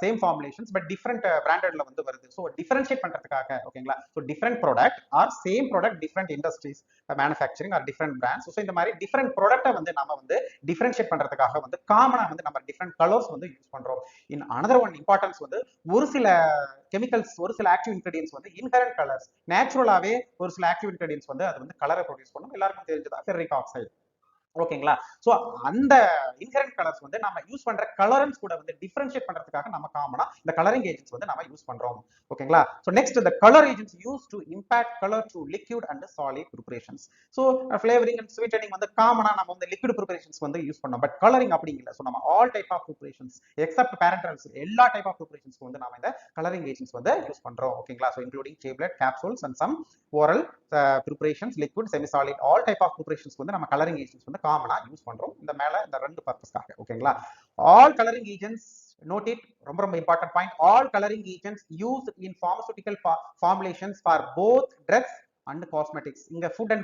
same formulations, but different பிராண்டட்ல வந்து வருது. ஸோ டிஃபரன்ஷியேட் பண்றதுக்காக, ஓகேங்களா? So different product or same product, different industries manufacturing or different brands. So இந்த மாதிரி different ப்ராடக்ட்டை வந்து நம்ம வந்து டிஃபரன்ஷியேட் பண்றதுக்காக வந்து காமனா வந்து நம்ம டிஃப்ரெண்ட் கலர்ஸ் வந்து யூஸ் பண்றோம். இன் another one இம்பார்ட்டன்ஸ் வந்து ஒரு சில கெமிக்கல்ஸ், ஒரு சில ஆக்டிவ் இன்கிரீடியன்ஸ் வந்து இன்ஹரண்ட் கலர்ஸ், நேச்சுரலாவே ஒரு சில ஆக்டிவ் இன்கிரீடியன்ஸ் வந்து அது வந்து கலரை ப்ரொடியூஸ் பண்ணும். எல்லாருக்கும் தெரிஞ்சதா ஃபெர்ரிக் ஆக்சைடு. ஓகேங்களா? சோ அந்த இன்ஹரண்ட் கலர்ஸ் வந்து நம்ம யூஸ் பண்ற கலரன்ஸ் கூட வந்து டிஃபரன்ஷியேட் பண்றதுக்காக நம்ம காமனா இந்த கலரிங் ஏஜென்ட்ஸ் வந்து நம்ம யூஸ் பண்றோம். ஓகேங்களா? So next the color agents used to impact color to liquid and solid preparations. So flavoring and sweetening வந்து காமனா நம்ம வந்து liquid preparations வந்து யூஸ் பண்ணோம். பட் கலரிங் அப்படி இல்ல. சோ நம்ம all type of preparations except parenterals எல்லா டைப் ஆஃப் preparations வந்து நாம இந்த கலரிங் ஏஜென்ட்ஸ் வந்து யூஸ் பண்றோம். ஓகேங்களா? So including tablet, capsules and some oral preparations, liquid, semi solid, all type of preparations வந்து நம்ம கலரிங் ஏஜென்ட்ஸ் வந்து காமனா யூஸ் பண்றோம். இந்த மேல இந்த ரெண்டு பர்பஸ்க்காக. ஓகேங்களா? All colouring agents, note it, ரொம்ப important point, all coloring agents used in pharmaceutical formulations for both drugs and cosmetics. இங்க food and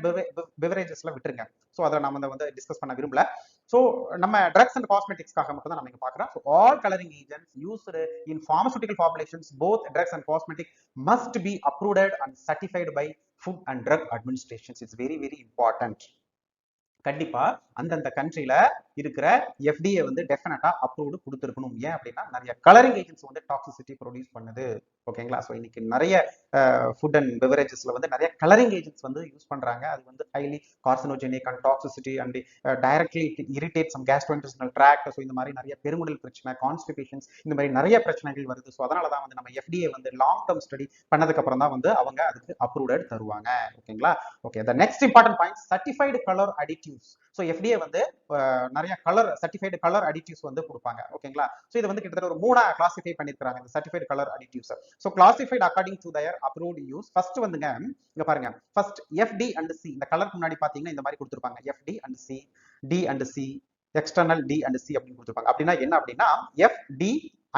beveragesல விட்டுருங்க. சோ அத நாம வந்து டிஸ்கஸ் பண்ண விரும்பல. சோ நம்ம drugs and cosmeticsக்காக மட்டும் தான் நம்ம இங்க பார்க்கறோம். So all coloring agents used in pharmaceutical formulations, both drugs and cosmetics, must be approved and certified by Food and Drug Administration. It's very important. கண்டிப்பா அந்தந்த கண்ட்ரில இருக்கிற FDA வந்து டெஃபினட்டா அப்ரூவ்டு கொடுத்துருக்கணும். ஏன் அப்படின்னா நிறைய கலரிங் ஏஜென்ட்ஸ் வந்து டாக்ஸிசிட்டி ப்ரொடியூஸ் பண்ணுது. ஓகேங்களா? ஸோ இன்னைக்கு நிறைய ஃபுட் அண்ட் பெவரேஜஸ்ல வந்து நிறைய கலரிங் ஏஜென்ட்ஸ் வந்து யூஸ் பண்றாங்க. அது வந்து highly carcinogenic and toxicity and directly irritate some gastrointestinal tract. So இந்த மாதிரி நிறைய பெருங்குடல் பிரச்சனை, கான்ஸ்டிபேஷன்ஸ், இந்த மாதிரி நிறைய பிரச்சனைகள் வருது. ஸோ அதனால தான் வந்து நம்ம FDA வந்து லாங் டேர்ம் ஸ்டடி பண்ணதுக்கு அப்புறம் தான் வந்து அவங்க அதுக்கு அப்ரூவ்டு தருவாங்க. ஓகேங்களா? Okay, the next important point, certified color additives. So FDA வந்து நிறைய சர்டிஃபைடு கலர் அடிட்டிவ்ஸ் வந்து கொடுப்பாங்க. ஓகேங்களா? ஸோ இது வந்து கிட்டத்தட்ட ஒரு 3 கிளாசிஃபை பண்ணிருக்காங்க இந்த certified colour additives. So classified according to their approved use. First வந்துங்க இங்க பாருங்க, ஃபர்ஸ்ட் FD and C. இந்த கலருக்கு முன்னாடி பாத்தீங்கன்னா இந்த மாதிரி கொடுத்துருப்பாங்க, FD and C, D and C, external D and C அப்படின்னு கொடுத்துருப்பாங்க. அப்படின்னா என்ன அப்படின்னா FD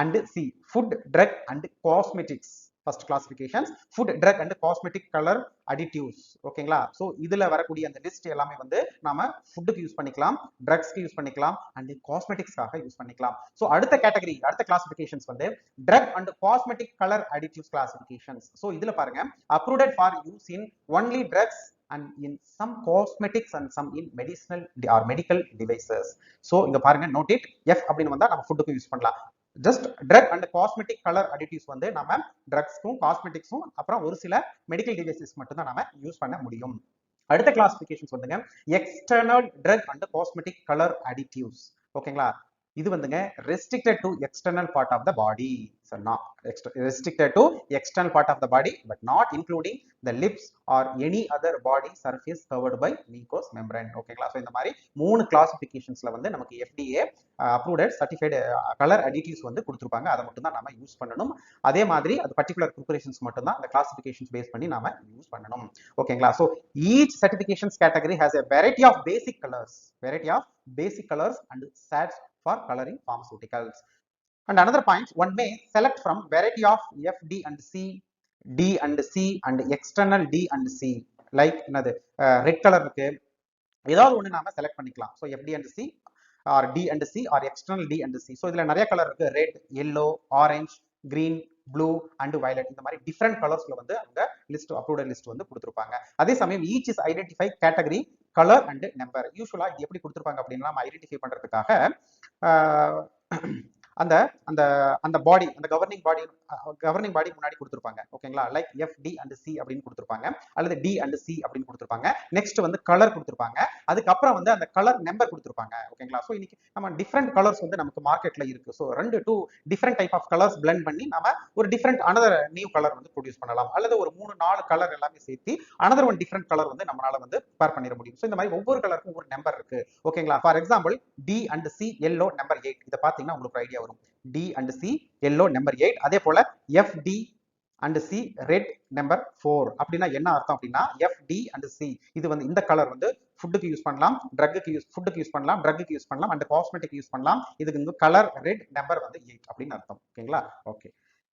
and C, food, drug and cosmetics. First classifications food, drug and cosmetic colour additives. ஓகேங்களா? சோ இதுல வரக்கூடிய அந்த லிஸ்ட் எல்லாமே வந்து நாம ஃபுட்டுக்கு யூஸ் பண்ணிக்கலாம், ட்ரக்ஸ்க்கு யூஸ் பண்ணிக்கலாம் அண்ட் காஸ்மெட்டிக்ஸ்க்காக யூஸ் பண்ணிக்கலாம். சோ அடுத்த கேட்டகரி, அடுத்த கிளாசிஃபிகேஷன்ஸ் வந்து drug and cosmetic colour additives classifications. So இதுல பாருங்க, approved for use in only drugs and in some cosmetics and some in medicinal or medical devices. So இங்க பாருங்க, note it, F அப்படின்னு வந்தா நம்ம ஃபுட்டுக்கு யூஸ் பண்ணலாம். Just drug and cosmetic colour additives வந்து நம்ம ட்ரக்ஸ்க்கும் காஸ்மெட்டிக்ஸும் அப்புறம் ஒரு சில மெடிக்கல் டிவைசஸ் மட்டும் தான் நம்ம யூஸ் பண்ண முடியும். அடுத்த கிளாசிஃபிகேஷன்ஸ் வந்துங்க external drug and cosmetic colour additives. ஓகேங்களா? இது வந்துங்க restricted to external part of the body. So not restricted to external part of the body but not including the lips or any other body surface covered by mucous membrane. ஓகேங்களா? So இந்த மாதிரி 3 கிளாசிஃபிகேஷன்ஸ்ல வந்து நமக்கு FDA approved certified colour additives வந்து கொடுத்துருப்பாங்க. அதை மட்டும் தான் நம்ம யூஸ் பண்ணணும். அதே மாதிரி அது பர்டிகுலர் ப்ரிப்பரேஷன்ஸ் மட்டும் தான் அந்த கிளாசிஃபிகேஷன்ஸ் பேஸ் பண்ணி நாம யூஸ் பண்ணணும். ஓகேங்களா? So each certifications category has a variety of basic colors and sets for coloring pharmaceuticals. And another point, one may select from variety of FD and C, D and C and external D and C. Like என்னது red colour இருக்கு, ஏதாவது ஒன்று நாம select பண்ணிக்கலாம். So FD and C or D and C or external D and C. So இதுல நிறைய colour இருக்கு, red, yellow, orange, green, blue and violet. இந்த மாதிரி டிஃப்ரெண்ட் கலர்ஸ்ல வந்து அவங்க லிஸ்ட், அப்ரூவ்ட் லிஸ்ட் வந்து கொடுத்துருப்பாங்க. அதே சமயம் each is identify category, colour and number. யூஸ்வலா இது எப்படி கொடுத்துருப்பாங்க அப்படின்னா நம்ம ஐடென்டிஃபை பண்றதுக்காக அந்த அந்த அந்த பாடி, அந்த கவர்னிங் பாடி முன்னாடி கொடுத்துருப்பாங்க. ஓகேங்களா, லைக் FD அண்ட் C அப்படின்னு கொடுத்துருப்பாங்க, அல்லது D அண்ட் C அப்படின்னு கொடுத்துருப்பாங்க. நெக்ஸ்ட் வந்து கலர் கொடுத்துருப்பாங்க, அதுக்கப்புறம் வந்து அந்த கலர் நம்பர் கொடுத்துருப்பாங்க. ஓகேங்களா, ஸோ இன்னைக்கு நம்ம டிஃப்ரெண்ட் கலர்ஸ் வந்து நமக்கு மார்க்கெட்ல இருக்கு. So two different type of colours blend பண்ணி நம்ம ஒரு டிஃப்ரெண்ட் அனதர் நியூ கலர் வந்து ப்ரொடியூஸ் பண்ணலாம், அல்லது ஒரு 3-4 கலர் எல்லாமே சேர்த்து அனதர் ஒன் டிஃப்ரெண்ட் கலர் வந்து நம்மளால வந்து பேர் பண்ணிட முடியும். ஸோ இந்த மாதிரி ஒவ்வொரு கலருக்கும் ஒரு நம்பர் இருக்கு. ஓகேங்களா, for example D and C yellow number 8, இதை பார்த்தீங்கன்னா உங்களுக்கு ஐடியா வரும். D and C yellow number 8. அதே போல FD and C red number 4 அப்படின்னா என்ன அர்த்தம் அப்படின்னா, FD அண்ட் C இது வந்து இந்த கலர் வந்து ஃபுட்டுக்கு யூஸ் பண்ணலாம், ஃபுட்டுக்கு யூஸ் பண்ணலாம், ட்ரக்குக்கு யூஸ் பண்ணலாம், அண்ட் காஸ்மெட்டிக் யூஸ் பண்ணலாம். இதுக்கு வந்து கலர் ரெட் நம்பர் வந்து 8 அப்படின்னு அர்த்தம். ஓகேங்களா, okay.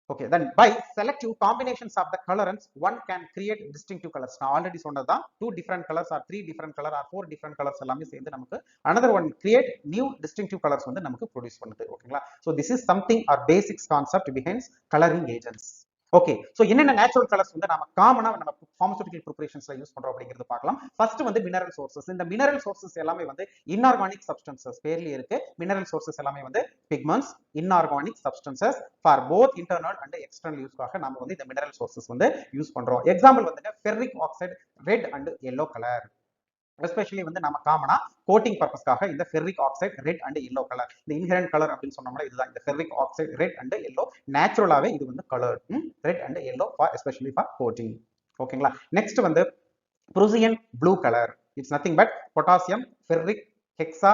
Okay, then by selective combinations of the colorants, one can create distinctive colors. நான் ஆல்ரெடி சொன்னதுதான், 2 different colors or 3 different color or 4 different colors எல்லாமே சேர்ந்து நமக்கு another one create new distinctive colors வந்து நமக்கு ப்ரொடியூஸ் பண்ணுது. ஓகேங்களா, so this is something or basics concept behind coloring agents. Okay, so என்னென்ன நேச்சுரல் கலர்ஸ் வந்து நம்ம காமனா நம்ம பார்மசூட்டிக்கல் ப்ரிப்பரேஷன்ஸ்ல யூஸ் பண்றோம் அப்படிங்கிறது பார்க்கலாம். ஃபர்ஸ்ட் வந்து மினரல் சோர்சஸ். இந்த மினரல் சோர்சஸ் எல்லாமே வந்து இன்ஆர்கானிக் சப்ஸ்டன்சஸ், பேர்லயே இருக்கு. மினரல் சோர்சஸ் எல்லாமே வந்து pigments, inorganic substances for both internal and external யூஸ்க்காக நம்ம வந்து இந்த மினரல் சோர்சஸ் வந்து யூஸ் பண்றோம். எக்ஸாம்பிள் வந்து ferric oxide red and yellow colour. Especially வந்து நம்ம காமனா கோட்டிங் பர்பஸ்க்காக இந்த ferric oxide red and yellow colour, இந்த இன்ஹெரண்ட் கலர் அப்படின்னு சொன்னோம்னா இதுதான் இந்த ferric oxide red and yellow. நேச்சுரலாவே இது வந்து colour red and yellow for especially for coating. ஓகேங்களா, நெக்ஸ்ட் வந்து Prussian blue colour. It's nothing but potassium ferric hexa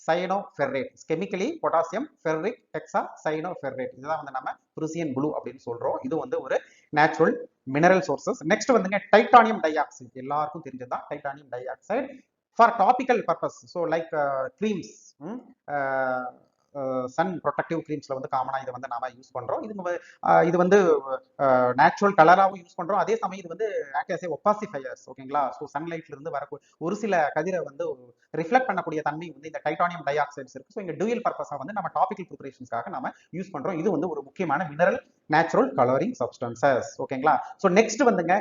சயனோஃபெர்ரேட். Chemically potassium ferric hexacyanoferrate, இதுதான் வந்து நம்ம ப்ரூசியன் ப்ளூ அப்படின்னு சொல்றோம். இது வந்து ஒரு நேச்சுரல் மினரல் சோர்சஸ். நெக்ஸ்ட் வந்துங்க டைட்டானியம் டை ஆக்சைடு, எல்லாருக்கும் தெரிஞ்சதுதான் titanium dioxide for topical purpose. So like creams, sun protective க்ரீம்ஸ்ல வந்து காமனா இதை வந்து நாம யூஸ் பண்றோம். இது வந்து நேச்சுரல் கலராகவும் யூஸ் பண்றோம், அதே சமயம் இது வந்து ஆக்ட் ஆஸ் ஏ ஒப்பாசிஃபையர்ஸ். ஓகேங்களா, ஸோ சன்லைட்ல இருந்து வரக்கூடிய ஒரு சில கதிரை வந்து ரிஃப்ளெக்ட் பண்ணக்கூடிய தன்மை வந்து இந்த டைட்டானியம் டை ஆக்சைட்ஸ் இருக்கு. ஸோ இங்க டூயல் பர்பஸா வந்து நம்ம டாபிக்கல் ப்ரிப்பரேஷன்ஸ்க்காக நம்ம யூஸ் பண்றோம். இது வந்து ஒரு முக்கியமான மினரல் நேச்சுரல் கலரிங் சப்ஸ்டன்சஸ். ஓகேங்களா, ஸோ நெக்ஸ்ட் வந்துங்க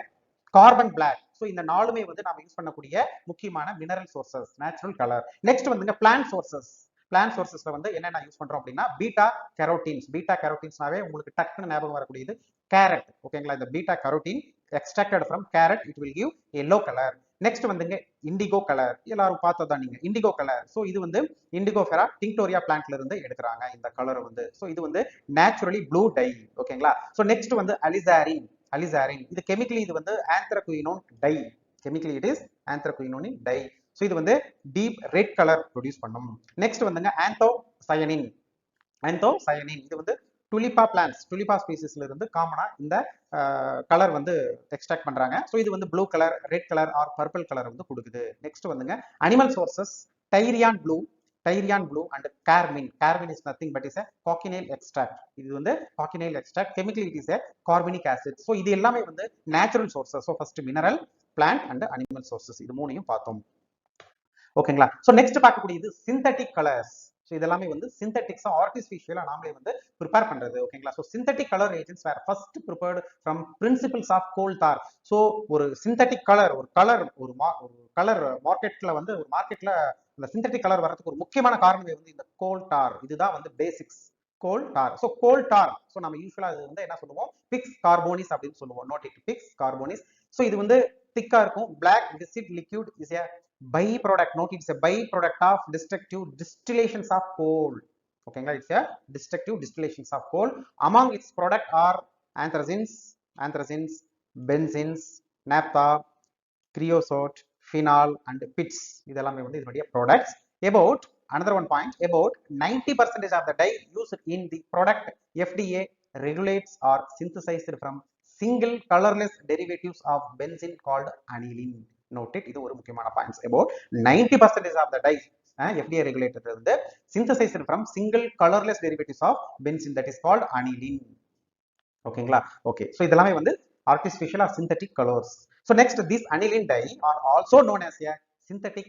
கார்பன் பிளாக். ஸோ இந்த நாலுமே வந்து நம்ம யூஸ் பண்ணக்கூடிய முக்கியமான mineral sources, natural colour. Next வந்துங்க பிளான்ட் சோர்சஸ். பிளான்ட் சோர்சஸ்ல வந்து என்னென்ன யூஸ் பண்றோம் அப்படின்னா பீட்டா கரோட்டீன்ஸ். பீட்டா கரோட்டீன்ஸ்னாவே உங்களுக்கு டக்குன்னு ஞாபகம் வரக்கூடியது கேரட். ஓகேங்களா, இந்த beta carotene extracted from carrot, it will give yellow colour. Next வந்துங்க இண்டிகோ கலர், எல்லாரும் பார்த்ததான் நீங்க இண்டிகோ கலர். ஸோ இது வந்து இண்டிகோஃபெரா டிங்டோரியா பிளான்ட்ல இருந்து எடுக்கிறாங்க இந்த கலர் வந்து. ஸோ இது வந்து நேச்சுரலி ப்ளூ டை. ஓகேங்களா, ஸோ நெக்ஸ்ட் வந்து அலிசாரின். இது கெமிக்கலி இது வந்து anthraquinone dye. Chemically it is anthraquinone dye. So இது வந்து டீப் ரெட் கலர் ப்ரொடியூஸ் பண்ணும். நெக்ஸ்ட் வந்துங்க ஆந்தோசயனின். இது வந்து டுலிப்பா பிளான்ட்ஸ், டுலிப்பா ஸ்பீசிஸ்ல இருந்து காமனா இந்த கலர் வந்து எக்ஸ்ட்ராக்ட் பண்றாங்க. ஸோ இது வந்து blue colour, red colour or purple colour வந்து கொடுக்குது. நெக்ஸ்ட் வந்துங்க animal sources Tyrian blue and carmine. Is nothing but is a cochineal extract. இது வந்து cochineal extract, chemically it is a carbonic acid. So இது எல்லாமே வந்து natural sources. So first mineral, plant and animal sources, இது மூணையும் பார்த்தோம். ஓகேங்களா, so next பார்க்கக்கூடியது சிந்தட்டிக் கலர்ஸ். ஸோ இதெல்லாமே வந்து சிந்தட்டிக்ஸா ஆர்டிஃபிஷியலா நாமளே வந்து ப்ரிப்பேர் பண்றது. ஓகேங்களா, so synthetic colour agents were first prepared from principles of coal tar. So ஒரு சிந்தட்டிக் கலர், ஒரு கலர் மார்க்கெட்ல வந்து ஒரு மார்க்கெட்ல இந்த சிந்தட்டிக் கலர் வரதுக்கு ஒரு முக்கியமான காரணமே வந்து இந்த கோல் தார். இதுதான் வந்து பேசிக்ஸ் கோல் தார். ஸோ கோல் தார், ஸோ நம்ம யூஸ்வலா இது வந்து என்ன சொல்லுவோம், பிக்ஸ் கார்போனிஸ் அப்படின்னு சொல்லுவோம். Note it, pix carbonis. So இது வந்து திக்கா இருக்கும். Black viscid liquid is a byproduct. Note it's a byproduct of destructive distillations of coal. Okay, it's a destructive distillations of coal. Among its product are anthracene, benzene, naphtha, creosote, phenol and pits. இதெல்லாமே வந்து இதனுடைய products. About another one point, about 90% of the dye used in the product FDA regulates or synthesized from single colorless derivatives of benzene called aniline. Note it, இது ஒரு முக்கியமான points. about 90% of the dyes FDA regulated வந்து synthesized from single colorless derivatives of benzene, that is called aniline. ஓகேங்களா, okay. So இதெல்லாமே வந்து artificial or synthetic colors. So next, this aniline dye are also known as a synthetic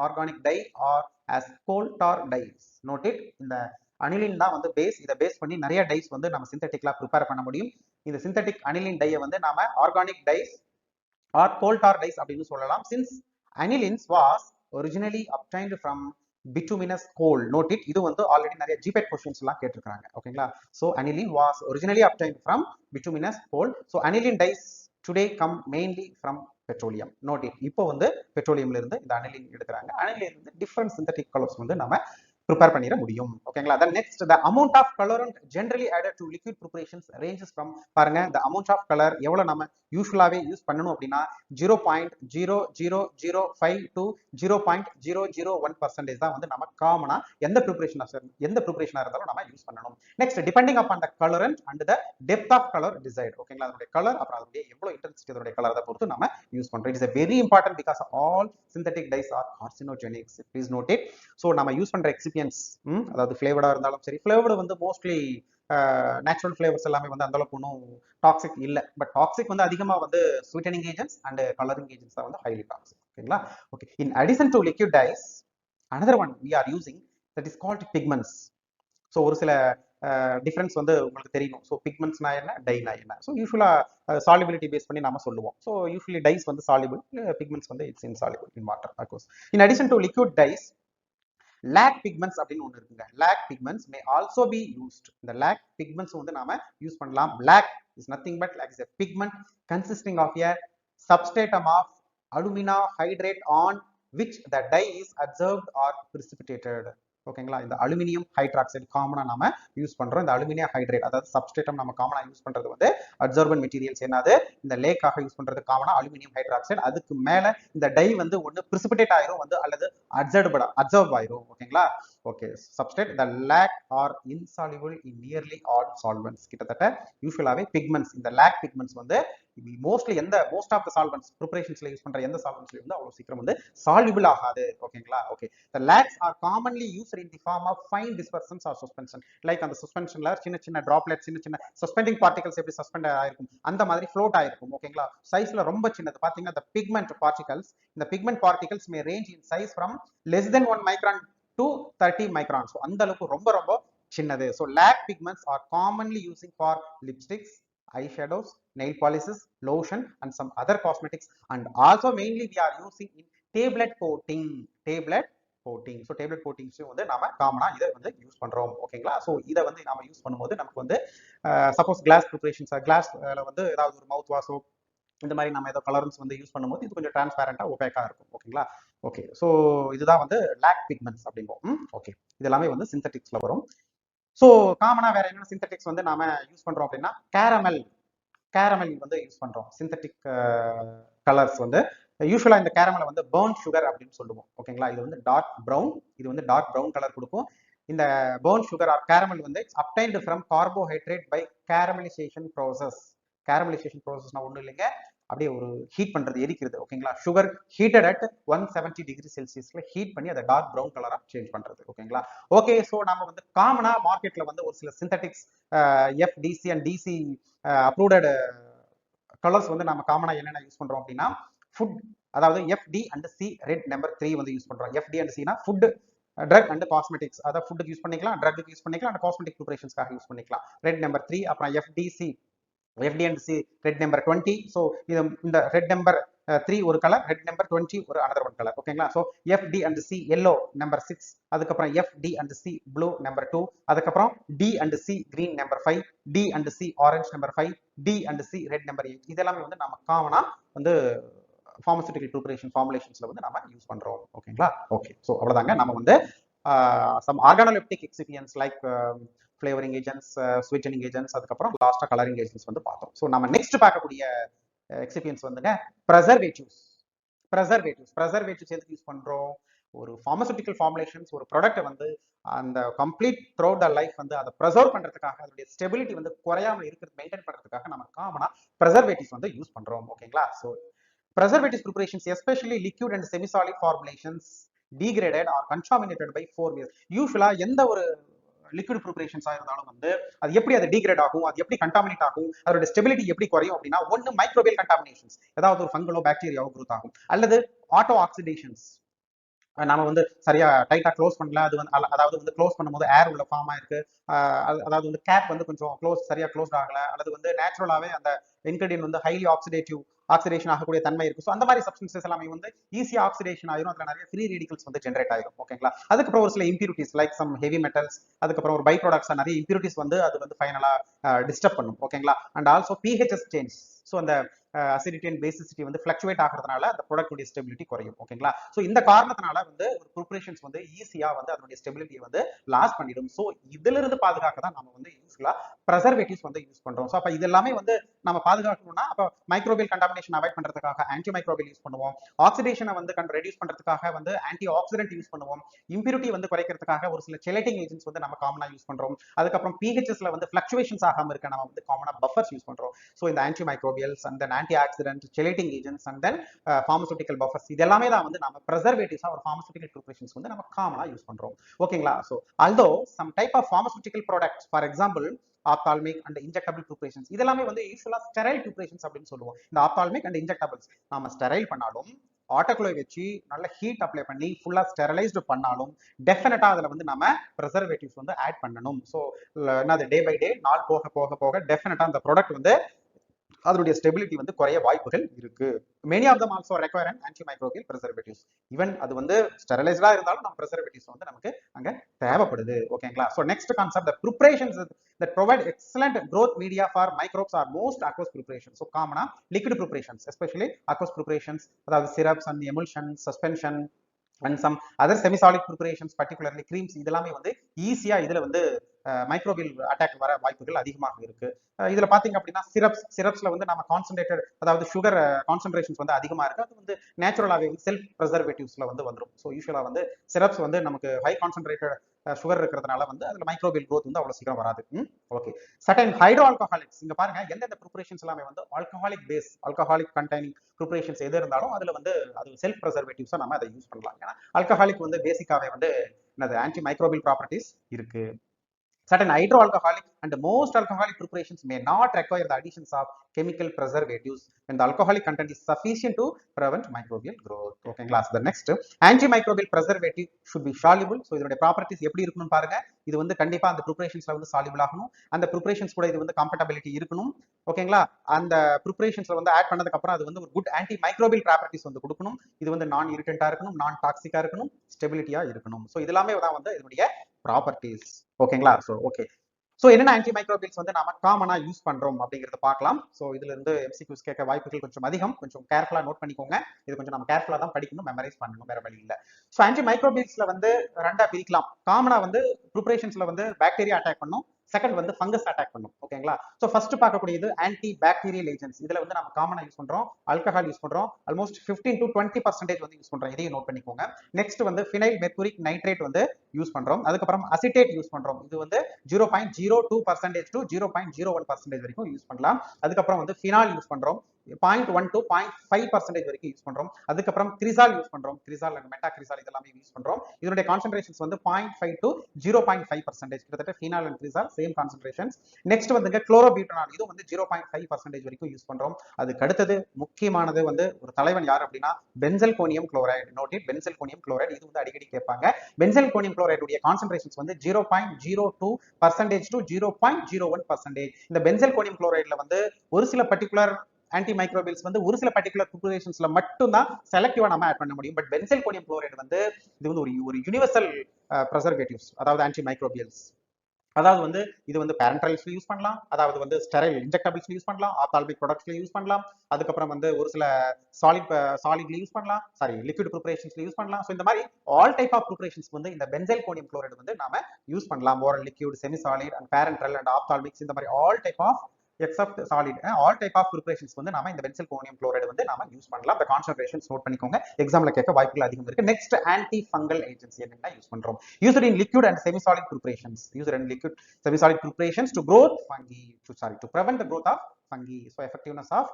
organic dye or as coal tar dyes. Note it, இந்த aniline தான் வந்து base. இதை base பண்ணி நிறைய dies வந்து நம்ம சிந்தட்டிக்லாம் ப்ரிப்பேர் பண்ண முடியும். இந்த சிந்தட்டிக் அனிலின் டையை வந்து நாம organic dyes or coal tar dyes அப்படின்னு சொல்லலாம். Since anilines was originally obtained from bituminous coal. Note it, இது வந்து ஆல்ரெடி நிறைய ஜிபெட் கொஸ்டின்ஸ் எல்லாம் கேட்டிருக்காங்க. ஓகேங்களா? So aniline was originally obtained from bituminous coal. So aniline dyes today come mainly from petroleum. Note it, இப்போ வந்து பெட்ரோலியம்ல இருந்து இந்த அனிலின் எடுக்கிறாங்க. அனிலின் இருந்து டிஃபரண்ட் சிந்தட்டிக் கலர்ஸ் வந்து நம்ம ப்ரிப்பேர் பண்ணிட முடியும். ஓகேங்களா? then next, the amount of colorant generally added to liquid preparations ranges from, பாருங்க, the amount of color எவ்வளவு நம்ம யூசுவலாவே யூஸ் பண்ணணும் அப்படின்னா 0.0005 to 0.001% தான் வந்து நம்ம காமனா எந்த ப்ரிப்பரேஷனா இருந்தாலும் நம்ம யூஸ் பண்ணணும். Next, depending upon the colourant and the depth of colour desired. ஓகேங்களா? அதனுடைய கலர் அப்புறம் அதனுடைய எவ்வளவு இன்டென்சிட்டி அதனுடைய கலர் அதை பொறுத்து நம்ம யூஸ் பண்றோம். It is very important because all synthetic dyes are carcinogenics. Please note it. So நம்ம யூஸ் பண்ற எக்ஸிபியன்ஸ், அதாவது ஃபிளேவர்டா இருந்தாலும் சரி, ஃபிளேவர்டு வந்து மோஸ்ட்லி நேச்சுரல் ஃபிளேவர்ஸ் எல்லாமே வந்து அந்த அளவுக்கு ஒன்றும் டாக்ஸிக் இல்லை. பட் டாக்ஸிக் வந்து அதிகமாக வந்து sweetening agents and colouring agents தான் வந்து ஹைலி டாக்ஸிக். ஓகேங்களா? Okay. In addition to liquid dyes, another one we are using that is called pigments. So ஒரு சில டிஃபரன்ஸ் வந்து உங்களுக்கு தெரியணும். ஸோ பிக்மெண்ட்ஸ்னா என்ன, டைனா என்ன. ஸோ யூஸ்வலாக சாலிபிலிட்டி பேஸ் பண்ணி நம்ம சொல்லுவோம். ஸோ யூஸ்வலி டைஸ் வந்து சாலிபிள், பிக்மெண்ட்ஸ் வந்து it's insoluble in water. Of course in addition to liquid dyes, lake pigments அப்படின்னு ஒன்று இருக்குங்க. Lake pigments may also be used. இந்த லாக் பிக்மெண்ட்ஸ் வந்து நாம யூஸ் பண்ணலாம். Lake is nothing but lake is a pigment consisting of a substratum of alumina hydrate on which the dye is adsorbed or precipitated. ஓகேங்களா? இந்த aluminium hydroxide காமனா நாம use பண்றோம். இந்த அலுமினியம் ஹைட்ரேட் அதாவது சப்ஸ்ட்ரேட்டம் நம்ம காமனா யூஸ் பண்றது வந்து அப்சார்பன்ட் மெட்டீரியல்ஸ். என்னது, இந்த லேக்காக யூஸ் பண்றது காமனா அலுமினியம் ஹைட்ராக்சைடு. அதுக்கு மேல இந்த டை வந்து ஒன்னு பிரிசிபிடேட் ஆயிரும் வந்து அல்லது அப்சர்வ் ஆயிரும். ஓகேங்களா? Okay. Substrate the lac are insoluble in nearly all solvents. கிட்டத்தட்ட யூசுவலாவே பிக்மெண்ட்ஸ், இந்த லாக் பிக்மெண்ட்ஸ் வந்து mostly most of the solvents ப்ரிப்பரேஷன்ஸ்ல யூஸ் பண்ற எந்த சால்வெண்ட்ஸ்ல வந்து அவ்வளவு சீக்கிரம் வந்து சால்யூபிள் ஆகாது. ஓகேங்களா? Okay. the lacs are commonly used in the form of fine dispersants or suspension. Like அந்த சஸ்பென்ஷன்ல சின்ன சின்ன டிராப்லெட், சின்ன சின்ன சஸ்பெண்டிங் பார்ட்டிகல்ஸ் எப்படி சஸ்பெண்ட் ஆயிருக்கும் அந்த மாதிரி ஃப்ளோட் ஆயிருக்கும். ஓகேங்களா? சைஸ்ல ரொம்ப சின்னது. பாத்தீங்கன்னா the pigment particles, இந்த pigment particles may range in size from less than 1 micron to 30 microns. So அந்த அளவுக்கு ரொம்ப ரொம்ப சின்னது. So lac pigments are commonly using for lipsticks, eyeshadows, nail polishes, lotion and some other cosmetics, and also mainly we are using in tablet coating. So tablet coatings வந்து நாம காமனா இதை வந்து யூஸ் பண்றோம். ஓகேங்களா? ஸோ இதை வந்து நாம யூஸ் பண்ணும்போது நமக்கு வந்து சப்போஸ் கிளாஸ் ப்ரிப்பரேஷன்ஸ், கிளாஸ்ல வந்து ஏதாவது ஒரு மவுத் வாஷோ இந்த மாதிரி நம்ம ஏதோ கலர்ஸ் வந்து யூஸ் பண்ணும்போது இது கொஞ்சம் டிரான்ஸ்பேரண்டா ஒபேக்கா இருக்கும். ஓகேங்களா? ஓகே. ஸோ இதுதான் வந்து லாக் பிக்மெண்ட்ஸ் அப்படிம்போம். ஓகே. இது எல்லாமே வந்து சிந்தட்டிக்ஸ்ல வரும். ஸோ காமனா வேற என்ன சிந்தட்டிக்ஸ் வந்து நாம யூஸ் பண்றோம் அப்படின்னா கேரமல் வந்து யூஸ் பண்றோம். சிந்தட்டிக் கலர்ஸ் வந்து யூஸ்வலா இந்த கேரமலை வந்து பர்ன் சுகர் அப்படின்னு சொல்லுவோம். ஓகேங்களா? இது வந்து டார்க் ப்ரௌன், இது வந்து டார்க் ப்ரௌன் கலர் கொடுக்கும். இந்த பர்ன் சுகர் ஆர் கேரமல் வந்து obtained from carbohydrate by caramelization process. Caramelization ப்ராசஸ்னா ஒன்றும் இல்லைங்க, அப்படியே ஒரு ஹீட் பண்றது, எரிக்கிறது. ஓகேங்களா? சுகர் ஹீட்டட் அட் 170 டிகிரி செல்சியஸ்ல ஹீட் பண்ணி அதை டார்க் ப்ரௌன் கலரா சேஞ்ச் பண்றது. ஓகேங்களா? ஓகே. ஸோ நம்ம வந்து காமனா மார்க்கெட்ல வந்து ஒரு சில synthetics FDC and DC approved colours வந்து நம்ம காமனா என்னென்ன யூஸ் பண்றோம் அப்படின்னா, ஃபுட், அதாவது FD and C red number 3 வந்து யூஸ் பண்றோம். FD அண்ட் Cனா ஃபுட், ட்ரக் அண்ட் காஸ்மெட்டிக்ஸ். அதாவது ஃபுட்டுக்கு யூஸ் பண்ணிக்கலாம், ட்ரக்கு யூஸ் பண்ணிக்கலாம், அண்ட் காஸ்மெட்டிக் ப்ரிப்பரேஷன்ஸ்க்காக யூஸ் பண்ணிக்கலாம். ரெட் நம்பர் 3, அப்புறம் FD and C red number 20. So இது இந்த ரெட் நம்பர் 3 ஒரு கலர், ரெட் நம்பர் 20 ஒரு அனதர் ஒன் கலர். ஓகேங்களா? So FD and C yellow number 6, அதுக்கப்புறம் FD and C blue number 2, அதுக்கப்புறம் D and C green number 5, D and C orange number 5, D and C red number 8. இதெல்லாமே வந்து நம்ம காமனா வந்து pharmaceutical preparation formulations வந்து நம்ம யூஸ் பண்றோம். ஓகேங்களா? ஓகே. ஸோ அவ்வளவுதாங்க. நம்ம வந்து some organoleptic excipients like flavoring agents, sweetening agents, அதுக்கப்புறம் லாஸ்டா கலரிங் ஏஜென்ட்ஸ் வந்து பார்த்தோம். ஸோ நம்ம நெக்ஸ்ட் பார்க்கக்கூடிய எக்ஸிபியன்ஸ் வந்துங்க ப்ரெசர்வேட்டிவ்ஸ் எதுக்கு யூஸ் பண்றோம்? ஒரு pharmaceutical formulations, ஒரு ப்ராடக்ட்டை வந்து அந்த கம்ப்ளீட் த்ரூ த லைஃப் வந்து அதை ப்ரெசர்வ் பண்றதுக்காக, அதோட ஸ்டெபிலிட்டி வந்து குறையாம இருக்கிறது மெயின்டைன் பண்றதுக்காக நம்ம காமனா ப்ரெசர்வேட்டிவ்ஸ் வந்து யூஸ் பண்றோம். ஓகேங்களா? So preservative preparations, especially liquid and semi-solid formulations, degraded or contaminated by 4 ways. யூசுவலா எந்த ஒரு லிக்விட் ப்ரிப்பரேஷன்ஸா இருந்தாலும் வந்து அது எப்படி அது டீக்ரேட் ஆகும், அது எப்படி கண்டாமினேட் ஆகும், அதோட ஸ்டெபிலிட்டி எப்படி குறையும் அப்படின்னா, ஒன்னு மைக்ரோபியல் கண்டாமினேஷன்ஸ், ஏதாவது ஒரு ஃபங்கலோ பாக்டீரியாவோ குரோத் ஆகும், அல்லது ஆட்டோ ஆக்சிடேஷன்ஸ், நாம வந்து சரியா டைட்டா க்ளோஸ் பண்ணல, அது வந்து அதாவது வந்து க்ளோஸ் பண்ணும்போது ஏர் உள்ள ஃபார்ம் ஆயிருக்கு, அதாவது வந்து கேப் வந்து கொஞ்சம் சரியா க்ளோஸ் ஆகல, அல்லது வந்து நேச்சுரலாவே அந்த இன்கிரிடியன்ட் வந்து ஹைலி ஆக்சிடேட்டிவ் ஆக்சிடேஷன் ஆகக்கூடிய தன்மை இருக்கு. ஸோ அந்த மாதிரி சப்ஸ்டன்சஸ் எல்லாமே வந்து ஈஸியா ஆக்சிடேஷன் ஆயிரும். அதுல நிறைய ஃப்ரீ ரேடிகல்ஸ் வந்து ஜென்ரேட் ஆயிரும். ஓகேங்களா. அதுக்கப்புறம் ஒரு சில impurities like some heavy metals, அதுக்கப்புறம் ஒரு பை ப்ராடக்ட்ஸ் நிறைய இம்பியூரிட்டிஸ் வந்து அது வந்து ஃபைனலா டிஸ்டர்ப் பண்ணும். ஓகேங்களா. And also PHS change. So அந்த அசிடிட்டி அண்ட் பேசிசிட்டி வந்து ஃபிளக்சுவேட் ஆகிறதுனால அந்த ப்ராடக்ட்டுடைய ஸ்டெபிலிட்டி குறையும். ஓகேங்களா. ஸோ இந்த காரணத்தினால வந்து ஒரு ப்ரிப்பரேஷன்ஸ் வந்து ஈஸியா வந்து அதனுடைய ஸ்டெபிலிட்டியை வந்து லாஸ் பண்ணிடும். ஸோ இதுல இருந்து பாதுகாக்க தான் நம்ம வந்து யூஸ்ஃபுல்லா ப்ரெசர்வேட்டிவ்ஸ் வந்து யூஸ் பண்றோம். ஸோ அப்ப இது எல்லாமே வந்து நம்ம பாதுகாக்கணும்னா அப்ப மைக்ரோபியல் கண்டாமினேஷன் அவாய்ட் பண்றதுக்காக ஆன்டி மைக்ரோபியல் யூஸ் பண்ணுவோம். ஆக்சிடேஷனை வந்து ரெடியூஸ் பண்றதுக்காக வந்து ஆன்டி ஆக்சிடென்ட் யூஸ் பண்ணுவோம். இம்பியூரிட்டி வந்து குறைக்கிறதுக்காக ஒரு சில செலட்டிங் ஏஜென்ட்ஸ் வந்து நம்ம காமனா யூஸ் பண்றோம். அதுக்கப்புறம் பிஹெச்எஸ்ல வந்து ஃபிளக்சுவேஷன்ஸ் ஆகாம இருக்க நம்ம வந்து காமனா பஃபர்ஸ் யூஸ் பண்றோம். ஸோ இந்த antimicrobials and then antioxidant, chelating agents and then pharmaceutical buffers இது எல்லாமே தான் வந்து நம்ம ப்ரெசர்வேட்டிவ்ஸா ஒரு பார்மசூட்டிக்கல் ப்ரிப்பரேஷன்ஸ் வந்து நம்ம காமனா யூஸ் பண்றோம். ஓகேங்களா. So although some type of pharmaceutical products for example ophthalmic and injectable preparations இதெல்லாமே வந்து யூஸ்வலா ஸ்டெரைல் ப்ரிப்பரேஷன்ஸ் அப்படின்னு சொல்லுவோம். இந்த ஆப்தால்மிக் அண்ட் இன்ஜெக்டபிள்ஸ் நாம ஸ்டெரைல் பண்ணாலும் ஆட்டோகுலோய் வச்சு நல்ல ஹீட் அப்ளை பண்ணி ஃபுல்லா ஸ்டெரலைஸ்டு பண்ணாலும் டெஃபினட்டா அதுல வந்து நம்ம ப்ரெசர்வேட்டிவ்ஸ் வந்து ஆட் பண்ணணும். ஸோ என்னது டே பை டே நாள் போக போக போக டெஃபினட்டா அந்த ப்ராடக்ட் வந்து அதனுடைய ஸ்டெபிலிட்டி வந்து குறைய வாய்ப்புகள் இருக்கு. Many of them also require and anti microbial preservatives. Even அது வந்து ஸ்டெரலைஸ்டா இருந்தாலும் நம்ம ப்ரெசர்வேட்டிவ்ஸ் வந்து நமக்கு அங்க தேவைப்படுது. ஓகேங்களா. So next concept the preparations that provide excellent growth media for microbes are most aqueous preparations. So காமனா liquid preparations, especially aqueous preparations, அதாவது syrups and emulsions, suspension and some other semi-solid preparations, particularly creams இதெல்லாமே வந்து ஈஸியா இதுல வந்து microbial attack வர வாய்ப்புகள் அதிகமாக இருக்கு. இதுல பாத்தீங்க அப்படின்னா சிரப்ஸ்ல வந்து நம்ம கான்சென்ட்ரேட்டட் அதாவது சுகர் கான்சென்ட்ரேஷன்ஸ் வந்து அதிகமா இருக்கு. அது வந்து நேச்சுரலாவே செல்ஃப் ப்ரெசர்வேட்டிவ்ஸ்ல வந்து வந்துடும். ஸோ யூஸ்வலா வந்து சிரப்ஸ் வந்து நமக்கு ஹை கான்சென்ட்ரேட்டட் சுகர் இருக்கிறதுனால வந்து அதுல மைக்ரோபியல் growth வந்து அவ்வளவு சீக்கிரம் வராது. ஓகே. சர்டன் ஹைட்ரோ ஆல்கஹாலிக்ஸ் இங்க பாருங்க எந்தெந்த ப்ரிப்பரேஷன்ஸ் எல்லாமே வந்து alcoholic base alcoholic containing preparations எது இருந்தாலும் அதுல வந்து அது செல்ஃப் ப்ரெசர்வேட்டிவ்ஸா நம்ம அதை யூஸ் பண்ணலாம். ஏன்னா ஆல்கஹாலிக் வந்து பேசிக்காவே வந்து என்னது ஆன்டி மைக்ரோபியல் ப்ராப்பர்ட்டிஸ் இருக்கு. Certain hydroalcoholic and most alcoholic preparations may not require the additions of chemical preservatives when the alcoholic content is sufficient to prevent microbial growth. Okay, class. The next antimicrobial preservative should be soluble. So இதோட properties எப்படி இருக்கணும் பாருங்க. இது வந்து கண்டிப்பா அந்த ப்ரிப்பரேஷன்ஸ்ல வந்து soluble ஆகணும். அந்த ப்ரிப்பரேஷன்ஸ் கூட இது வந்து கம்பேட்டபிலிட்டி இருக்கணும். ஓகேங்களா. அந்த ப்ரிப்பரேஷன்ஸ்ல வந்து ஆட் பண்ணதுக்கு அப்புறம் அது வந்து ஒரு குட் ஆன்டி மைக்ரோபியல் ப்ராப்பர்ட்டிஸ் வந்து கொடுக்கணும். இது வந்து நான் இரிட்டன்டா இருக்கணும், நான் டாக்ஸிக்கா இருக்கணும், ஸ்டெபிலிட்டியா இருக்கணும். ஸோ இதெல்லாமே தான் வந்து இதனுடைய ப்ராப்பர்ட்டிஸ். ஓகேங்களா. So okay. ஸோ என்னென்ன ஆன்டி மைக்ரோபியல்ஸ் வந்து நம்ம காமனா யூஸ் பண்றோம் அப்படிங்கறத பார்க்கலாம். ஸோ இதுல இருந்து எம்சிக்யூஸ் கேட்க வாய்ப்புகள் கொஞ்சம் அதிகம். கொஞ்சம் கேர்ஃபுல்லா நோட் பண்ணிக்கோங்க. இது கொஞ்சம் நம்ம கேர்ஃபுல்லா தான் படிக்கணும், மெமரைஸ் பண்ணணும், வேற வழி இல்லை. ஸோ ஆன்டி மைக்ரோபியல்ஸ்ல வந்து ரெண்டா பிரிக்கலாம். காமனா வந்து ப்ரிப்பரேஷன்ஸ்ல வந்து பாக்டீரியா அட்டாக் பண்ணும், செகண்ட் வந்து ஃபங்கஸ் அட்டாக் பண்ணும். ஓகேங்களா. ஸோ ஃபர்ஸ்ட் பார்க்கக்கூடியது ஆன்டி பாக்டீரியல் ஏஜென்ட்ஸ். இதுல வந்து நம்ம காமனா யூஸ் பண்றோம் ஆல்கஹால் யூஸ் பண்றோம். ஆல்மோஸ்ட் 15 to 20% வந்து யூஸ் பண்றோம். இதையும் நோட் பண்ணிக்கோங்க. நெக்ஸ்ட் வந்து ஃபினைல் மெர்குரிக் நைட்ரேட் வந்து யூஸ் பண்றோம். அதுக்கப்புறம் அசிட்டேட் யூஸ் பண்றோம். இது வந்து 0.02% to 0.01% வரைக்கும் யூஸ் பண்ணலாம். அதுக்கப்புறம் வந்து ஃபினால் யூஸ் பண்றோம். 0.1 to 0.5% வரைக்கும் யூஸ் பண்றோம். அதுக்கப்புறம் கிரிசால் யூஸ் பண்றோம். கிரிசால் அண்ட் மெட்டா கிரிசால் இதெல்லாமே யூஸ் பண்றோம். இதனுடைய கான்சென்ட்ரேஷன்ஸ் வந்து 0.5 to 0.5%. கிட்டத்தட்ட ஃபினால் அண்ட் கிரிசால் சேம் கான்சென்ட்ரேஷன்ஸ். நெக்ஸ்ட் வந்து குளோரோபியூட்டனால் இது வந்து 0.5% வரைக்கும் யூஸ் பண்றோம். அதுக்கு அடுத்தது முக்கியமானது வந்து ஒரு தலைவன் யார் அப்படின்னா pencil conium chloride. Noted pencil conium chloride. இது வந்து அடிக்கடி கேட்பாங்க. பென்சல் கோனியம் குளோரைடு உடைய கான்சென்ட்ரேஷன்ஸ் வந்து 0.02% to 0.01%. இந்த பென்சல் கோனியம் குளோரைடுல வந்து ஒரு சில பர்டிகுலர் ஆன்டி மைக்ரோபியல்ஸ் வந்து ஒரு சில பர்டிகுலர் ப்ரிப்பரேஷன்ஸ்ல மட்டும் தான் செலக்டிவா நம்ம ஆட் பண்ண முடியும். பட் பென்சல் கோனியம் குளோரைடு வந்து இது வந்து ஒரு யூனிவர்சல் ப்ரெசர்வேட்டிவ்ஸ், அதாவது ஆன்டி மைக்ரோபியல்ஸ். அதாவது வந்து இது வந்து பேரண்ட்ரல்ஸ்ல யூஸ் பண்ணலாம், அதாவது வந்து ஸ்டெரைல் இன்ஜெக்டபிள்ஸ்ல யூஸ் பண்ணலாம், ஆப்தால்மிக் ப்ராடக்ட்ஸ்ல யூஸ் பண்ணலாம், அதுக்கப்புறம் வந்து ஒரு சில சாலிட்ல யூஸ் பண்ணலாம், சாரி லிக்விட் ப்ரிப்பரேஷன்ஸ்ல யூஸ் பண்ணலாம். ஸோ இந்த மாதிரி ஆல் டைப் ஆஃப் ப்ரிப்பரேஷன்ஸ் வந்து இந்த பென்சைல் கோனியம் குளோரைடு வந்து நாம யூஸ் பண்ணலாம். Oral liquid, semi solid and parenteral and ophthalmics இந்த மாதிரி all type of except solid all type of preparations வந்து நாம இந்த பென்சைல் கோனியம் குளோரைடு வந்து நாம யூஸ் பண்ணலாம். இந்த கான்சென்ட்ரேஷன்ஸ் நோட் பண்ணிக்கோங்க, எக்ஸாம்ல கேட்க வாய்ப்புகள் அதிகம் இருக்கு. நெக்ஸ்ட் ஆன்டி ஃபங்கல் ஏஜென்ட்ஸ் என்னென்ன யூஸ் பண்றோம். Used in liquid and semi solid preparations. Used in liquid semi solid preparations to growth fungi, to prevent the growth of fungi. So effectiveness of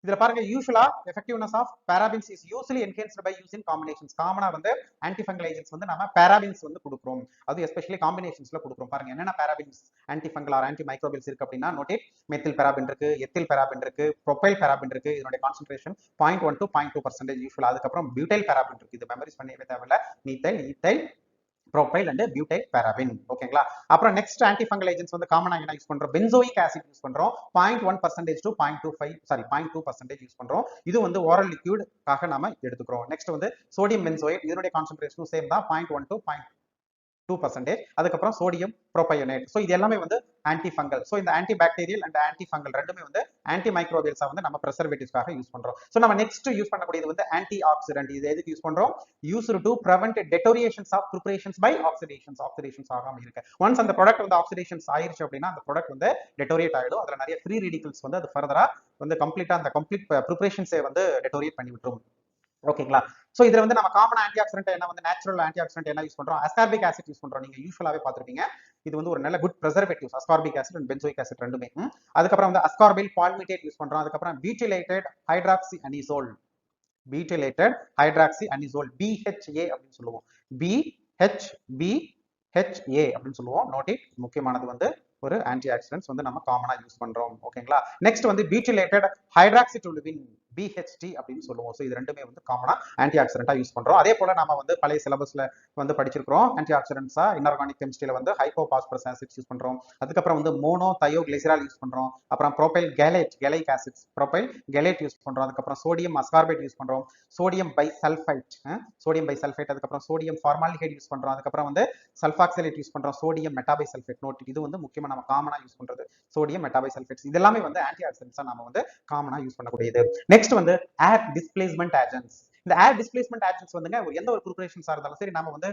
இதுல பாருங்க யூசுவலா effectiveness of parabens is usually enhanced by using combinations. காமனா வந்து anti fungal agents வந்து நம்ம பாராபின்ஸ் வந்து கொடுக்குறோம். அது எஸ்பெஷலி காம்பினேஷன்ஸ்ல கொடுக்குறோம். பாருங்க என்னென்ன பாராபின்ஸ் ஆன்டி ஃபங்கல் ஆர் ஆன்டி மைக்ரோபியல்ஸ் இருக்கு அப்படின்னா நோட்டேட் மெத்தில் பாராபின் இருக்கு, எத்தில் பாராபின் இருக்கு, ப்ரோபைல் பாராபின் இருக்கு. இதனுடைய கான்சென்ட்ரேஷன் 0.1 to 0.2% யூசுவலா. அதுக்கப்புறம் பியூட்டைல் பாராபின் இருக்கு. இது மெமரிஸ் பண்ணவே தேவையில்ல. Methyl, ethyl, propyl and butyl paraben. ஓகேங்களா? அப்புறம் நெக்ஸ்ட் ஆன்டி ஃபங்கல் ஏஜென்ட்ஸ் வந்து காமனா என்ன யூஸ் பண்றோம்? பென்சோயிக் ஆசிட் யூஸ் பண்றோம். 0.1% to 0.2% யூஸ் பண்றோம். இது வந்து ஓரல் லிக்விட்காக நாம எடுத்துக்கிறோம். நெக்ஸ்ட் வந்து சோடியம் பென்சோயேட், இதனுடைய கான்சென்ட்ரேஷனும் சேம் தான், 0.1 to 2%. அதுக்கப்புறம் சோடியம் ப்ரோபயோனேட். ஸோ இது எல்லாமே வந்து ஆன்டி ஃபங்கல். ஸோ இந்த anti bacterial and anti fungal ரெண்டுமே வந்து ஆன்டி மைக்ரோபியல்ஸா வந்து நம்ம ப்ரிசர்வேட்டிவ்ஸ்க்காக யூஸ் பண்றோம். ஸோ நம்ம நெக்ஸ்ட் யூஸ் பண்ணக்கூடியது வந்து ஆன்டி ஆக்சிடென்ட். இது எதுக்கு யூஸ் பண்றோம்? Used to prevent deteriorations of preparations by oxidations ஆகாம இருக்கு. ஒன்ஸ் அந்த ப்ராடக்ட் வந்து ஆக்சிடேஷன்ஸ் ஆயிருச்சு அப்படின்னா அந்த ப்ராடக்ட் வந்து டெட்டோரியேட் ஆயிடும். அதுல நிறைய ஃப்ரீ ரேடிகல்ஸ் வந்து அது ஃபர்தரா வந்து கம்ப்ளீட்டா அந்த கம்ப்ளீட் ப்ரிப்பரேஷன்ஸை வந்து டெட்டோரியேட் பண்ணி விட்டுரும். ஓகேங்களா? சோ இதுல வந்து நம்ம காமன் ஆன்டி ஆக்சிடென்ட் என்ன வந்து நேச்சுரல் ஆன்டி ஆக்சிடென்ட் என்ன யூஸ் பண்றோம்? அஸ்கார்பிக் ஆசிட் யூஸ் பண்றோம். நீங்க யூசுவலாவே பாத்துருப்பீங்க. இது வந்து ஒரு நல்ல good preservatives, ascorbic acid and benzoic acid ரெண்டுமே. அதுக்கப்புறம் வந்து அஸ்கார்பில் பால்மிட்டேட் யூஸ் பண்றோம். அதுக்கப்புறம் butylated hydroxy anisole, butylated hydroxy anisole, BHA அப்படின்னு சொல்லுவோம். BHA அப்படின்னு சொல்லுவோம். நோட் இட், முக்கியமானது வந்து ஒரு ஆன்டி ஆக்சிடென்ட்ஸ் வந்து நம்ம காமனா யூஸ் பண்றோம். ஓகேங்களா? நெக்ஸ்ட் வந்து பியூட்டிலேட்டட் ஹைட்ராக்சிடோலுவின், BHT அப்படின்னு சொல்லுவோம். ஸோ இது ரெண்டுமே வந்து காமனா ஆன்டி ஆக்சிடென்ட்டா யூஸ் பண்றோம். அதே போல நம்ம வந்து பழைய சிலபஸ்ல வந்து படிச்சிருக்கிறோம். ஆன்டி ஆக்சிடென்ட்ஸா இன்ஆர்கானிக் கெமிஸ்ட்ரியில வந்து ஹைப்போபாஸ்பரஸ் ஆசிட்ஸ் யூஸ் பண்றோம். அதுக்கப்புறம் வந்து மோனோ தயோகிளிசரால் யூஸ் பண்றோம். அப்புறம் propyl gallate, gallic acids, propyl gallate use பண்றோம். அதுக்கப்புறம் சோடியம் அஸ்கார்பேட் யூஸ் பண்றோம். சோடியம் பைசல்ஃபைட், அதுக்கப்புறம் சோடியம் ஃபார்மால்டிஹைட் யூஸ் பண்றோம். அதுக்கப்புறம் வந்து சல்ஃபாக்சலேட் யூஸ் பண்றோம். Sodium metabisulphate. நோட், இது வந்து முக்கியமா நம்ம காமனா யூஸ் பண்றது சோடியம் மெட்டாபைசல்ஃபேட்ஸ். இது எல்லாமே வந்து ஆன்டி ஆக்சிடென்ட்ஸா நம்ம வந்து காமனா யூஸ் பண்ணக்கூடியது. நெக்ஸ்ட் வந்து ஏர் டிஸ்பிளேஸ்மெண்ட் ஏஜென்ட்ஸ். இந்த ஏர் டிஸ்பிளேஸ்மெண்ட் ஏஜென்ட்ஸ் வந்துங்க எந்த ஒரு ப்ரிப்பரேஷன்ஸா இருந்தாலும் சரி, நம்ம வந்து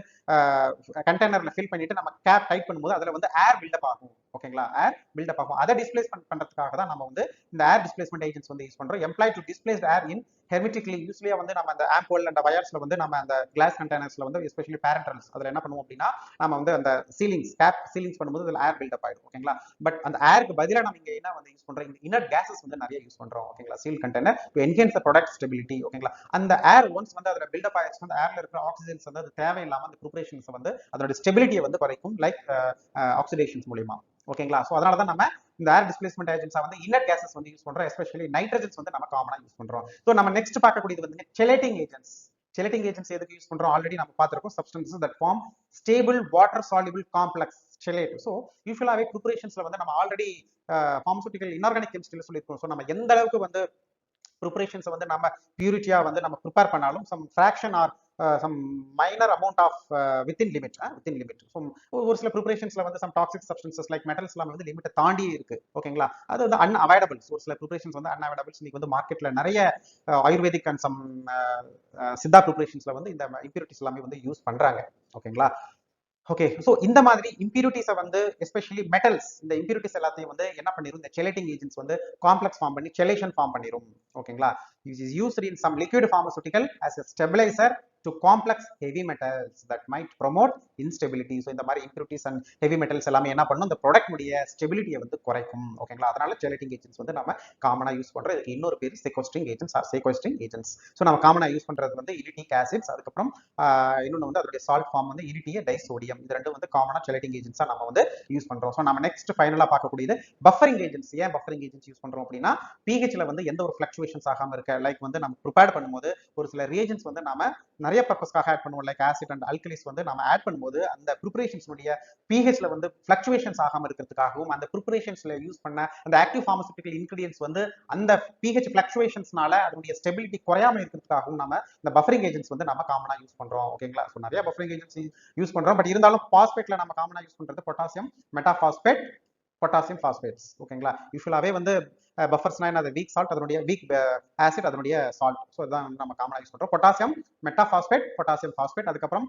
கண்டெய்னர்ல ஃபில் பண்ணிட்டு நம்ம கேப் டைட் பண்ணும்போது அதுல வந்து ஏர் பில்டப் ஆகும். ஓகேங்களா? ஏர் பில்டப் ஆகும். அதை டிஸ்பிளேஸ் பண்றதுக்காக தான் நம்ம வந்து இந்த ஏர் டிஸ்பிளேஸ்மெண்ட் ஏஜென்ட்ஸ் வந்து யூஸ் பண்றோம். எம்ப்ளாய் டு டிஸ்பிளேஸ் ஏர் இன் ஹெர்மெட்டிக்லி. யூஸ்வலியா வந்து நம்ம அந்த ஆம்போல் அண்ட் வயர்ஸ்ல வந்து நம்ம அந்த கிளாஸ் கண்டெய்னர்ஸ்ல வந்து எஸ்பெஷலி பேரண்டல்ஸ் அதுல என்ன பண்ணுவோம் அப்படின்னா நம்ம வந்து அந்த சீலிங்ஸ், கேப் சீலிங்ஸ் பண்ணும்போது அதுல ஏர் பில்டப் ஆயிடும். ஓகேங்களா? பட் அந்த ஏருக்கு பதிலா நம்ம இங்க என்ன வந்து யூஸ் பண்றோம்? இந்த இன்னர் கேசஸ் வந்து நிறைய யூஸ் பண்றோம். ஓகேங்களா? Seal container to enhance the product stability. ஓகேங்களா? அந்த ஏர் ஒன்ஸ் வந்து அதுல பில்டப் ஆயிடுச்சுன்னா அந்த ஏர்ல இருக்கிற ஆக்சிஜன்ஸ் வந்து அது தேவையில்லாம அந்த ப்ரிப்பரேஷன்ஸ் வந்து அதோட ஸ்டெபிலிட்டியை வந்து குறைக்கும், லைக் ஆக்சிடேஷன்ஸ் மூலமா. ஓகேங்களா? சோ அதனால தான் நம்ம இந்த ஏர் டிஸ்பிளேஸ்மெண்ட் ஏஜென்ட்ஸா வந்து இன்னர் கேசஸ் வந்து யூஸ் பண்றோம். எஸ்பெஷலி நைட்ரஜன்ஸ் வந்து நம்ம காமனா யூஸ் பண்றோம். சோ நம்ம நெக்ஸ்ட் பார்க்கக்கூடியது வந்து செலேட்டிங் ஏஜென்ட்ஸ். செலேட்டிங் ஏஜென்ட்ஸ் எதுக்கு யூஸ் பண்றோம்? ஆல்ரெடி நம்ம பார்த்திருக்கோம். Substances that form stable water soluble complex chelate. So யூசுவலாவே ப்ரிப்பரேஷன்ஸ்ல வந்து நம்ம ஆல்ரெடி பார்மசூட்டிக்கல் இன்ஆர்கானிக் கெமிஸ்ட்ரியில சொல்லியிருக்கோம். சோ நம்ம எந்த அளவுக்கு வந்து ப்ரிப்பரேஷன்ஸ் வந்து நம்ம பியூரிட்டியா வந்து நம்ம ப்ரிப்பேர் பண்ணாலும் some fraction or some minor amount of within limit. So ஒரு சில ப்ரிப்பரேஷன்ஸ்ல வந்து some toxic substances like metals எல்லாம் வந்து லிமிட்டை தாண்டி இருக்கு. ஓகேங்களா? அது வந்து அன்அவாய்டபிள்ஸ். ஒரு சில ப்ரிப்பரேஷன்ஸ் வந்து அன்அவாய்டபிள்ஸ். இன்னைக்கு வந்து மார்க்கெட்ல நிறைய ஆயுர்வேதிக் அண்ட் சம் சித்தா ப்ரிப்பரேஷன்ஸ்ல வந்து இந்த இம்பியூரிட்டிஸ் எல்லாமே வந்து யூஸ் பண்றாங்க. ஓகேங்களா? ஓகே. சோ இந்த மாதிரி இம்பியூரிட்டிஸை வந்து எஸ்பெஷலி மெட்டல்ஸ், இந்த இம்பியூரிட்டிஸ் எல்லாத்தையும் வந்து என்ன பண்ணிரும்? இந்த செலேட்டிங் ஏஜென்ட்ஸ் வந்து காம்ப்ளெக்ஸ் ஃபார்ம் பண்ணி செலேஷன் ஃபார்ம் பண்ணிரும். ஓகேங்களா? It is used in some liquid pharmaceutical as a stabilizer to complex heavy metals that might promote instability. So இந்த மாதிரி impurities and heavy metals எல்லாமே என்ன பண்ணும்? இந்த ப்ராடக்ட் உடைய ஸ்டெபிலிட்டியை வந்து குறைக்கும். ஓகேங்களா? அதனால செலேட்டிங் ஏஜென்ட்ஸ் வந்து நம்ம காமனா யூஸ் பண்றோம். இதுக்கு இன்னொரு பேர் செக்வஸ்ட்ரிங் ஏஜென்ட்ஸ் ஆர் செக்வஸ்ட்ரிங் ஏஜென்ட்ஸ். சோ நம்ம காமனா யூஸ் பண்றது வந்து இலிட்டிக் ஆசிட்ஸ், அதுக்கப்புறம் இன்னொன்று வந்து அதோட சால்ட் ஃபார்ம் வந்து இலிட்டிய டைசோடியம். இது ரெண்டும் வந்து காமனா செலேட்டிங் ஏஜென்ட்ஸா நம்ம வந்து யூஸ் பண்றோம். சோ நம்ம நெக்ஸ்ட் ஃபைனலா பார்க்கக்கூடியது பஃபரிங் ஏஜென்ட்ஸ். ஏன் பஃபரிங் ஏஜென்ட்ஸ் யூஸ் பண்றோம் அப்படின்னா pHல வந்து எந்த ஒரு ஃபிளக்சுவேஷன்ஸ் ஆகாம இருக்க, லைக் வந்து நம்ம ப்ரிப்பேர் பண்ணும்போது ஒரு சில ரியேஜென்ட்ஸ் வந்து நாம நிறைய பர்பஸ்க்காக ஆட் பண்ணுவோம், லைக் ஆசிட் அண்ட் அல்கலிஸ் வந்து நம்ம ஆட் பண்ணும்போது அந்த ப்ரிப்பரேஷன்ஸ்னுடைய pHல வந்து ஃபிளக்சுவேஷன்ஸ் ஆகாம இருக்கிறதுக்காகவும் அந்த ப்ரிப்பரேஷன்ஸ்ல யூஸ் பண்ண அந்த ஆக்டிவ் பார்மசூட்டிக்கல் இன்கிரிடியன்ட்ஸ் வந்து அந்த pH ஃபிளக்சுவேஷன்ஸ்னால அதனுடைய ஸ்டெபிலிட்டி குறையாம இருக்கிறதுக்காகவும் நம்ம இந்த பஃபரிங் ஏஜென்ட்ஸ் வந்து நம்ம காமனா யூஸ் பண்றோம். ஓகேங்களா? ஸோ நிறைய பஃபரிங் ஏஜென்ட்ஸ் யூஸ் பண்றோம். பட் இருந்தாலும் பாஸ்பேட்ல நம்ம காமனா யூஸ் பண்றது பொட்டாசியம் மெட்டாபாஸ்பேட், பொட்டாசியம் பாஸ்பேட்ஸ். ஓகேங்களா? யூசுவலாவே வந்து பஃபர்ஸ்னா என்ன? அது வீக் சால்ட், அதனுடைய வீக் ஆசிட், அதனுடைய சால்ட். ஸோ இதான் நம்ம காமனா யூஸ் பண்றோம். பொட்டாசியம் மெட்டாபாஸ்பேட், பொட்டாசியம் பாஸ்பேட், அதுக்கப்புறம்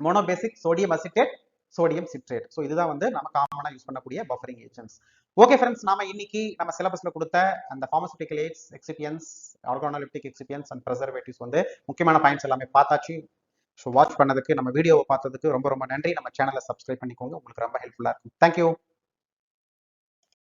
monobasic sodium acetate, sodium citrate. So இதுதான் வந்து நம்ம காமனா யூஸ் பண்ணக்கூடிய பஃபரிங் ஏஜென்ட்ஸ். ஓகே ஃப்ரெண்ட்ஸ், நாம இன்னைக்கு நம்ம சிலபஸ்ல கொடுத்த அந்த பார்மசூட்டிக்கல் எய்ட்ஸ், எக்ஸிபியன்ஸ், ஆர்கானோலிப்டிக் எக்ஸிபியன்ஸ் அண்ட் ப்ரிசர்வேட்டிவ்ஸ் வந்து முக்கியமான பாயிண்ட்ஸ் எல்லாமே பார்த்தாச்சு. ஸோ வாட்ச் பண்ணதுக்கு, நம்ம வீடியோவை பார்த்ததுக்கு ரொம்ப ரொம்ப நன்றி. நம்ம சேனலை சப்ஸ்கிரைப் பண்ணிக்கோங்க. உங்களுக்கு ரொம்ப ஹெல்ப்ஃபுல்லா இருக்கும். தேங்க்யூ.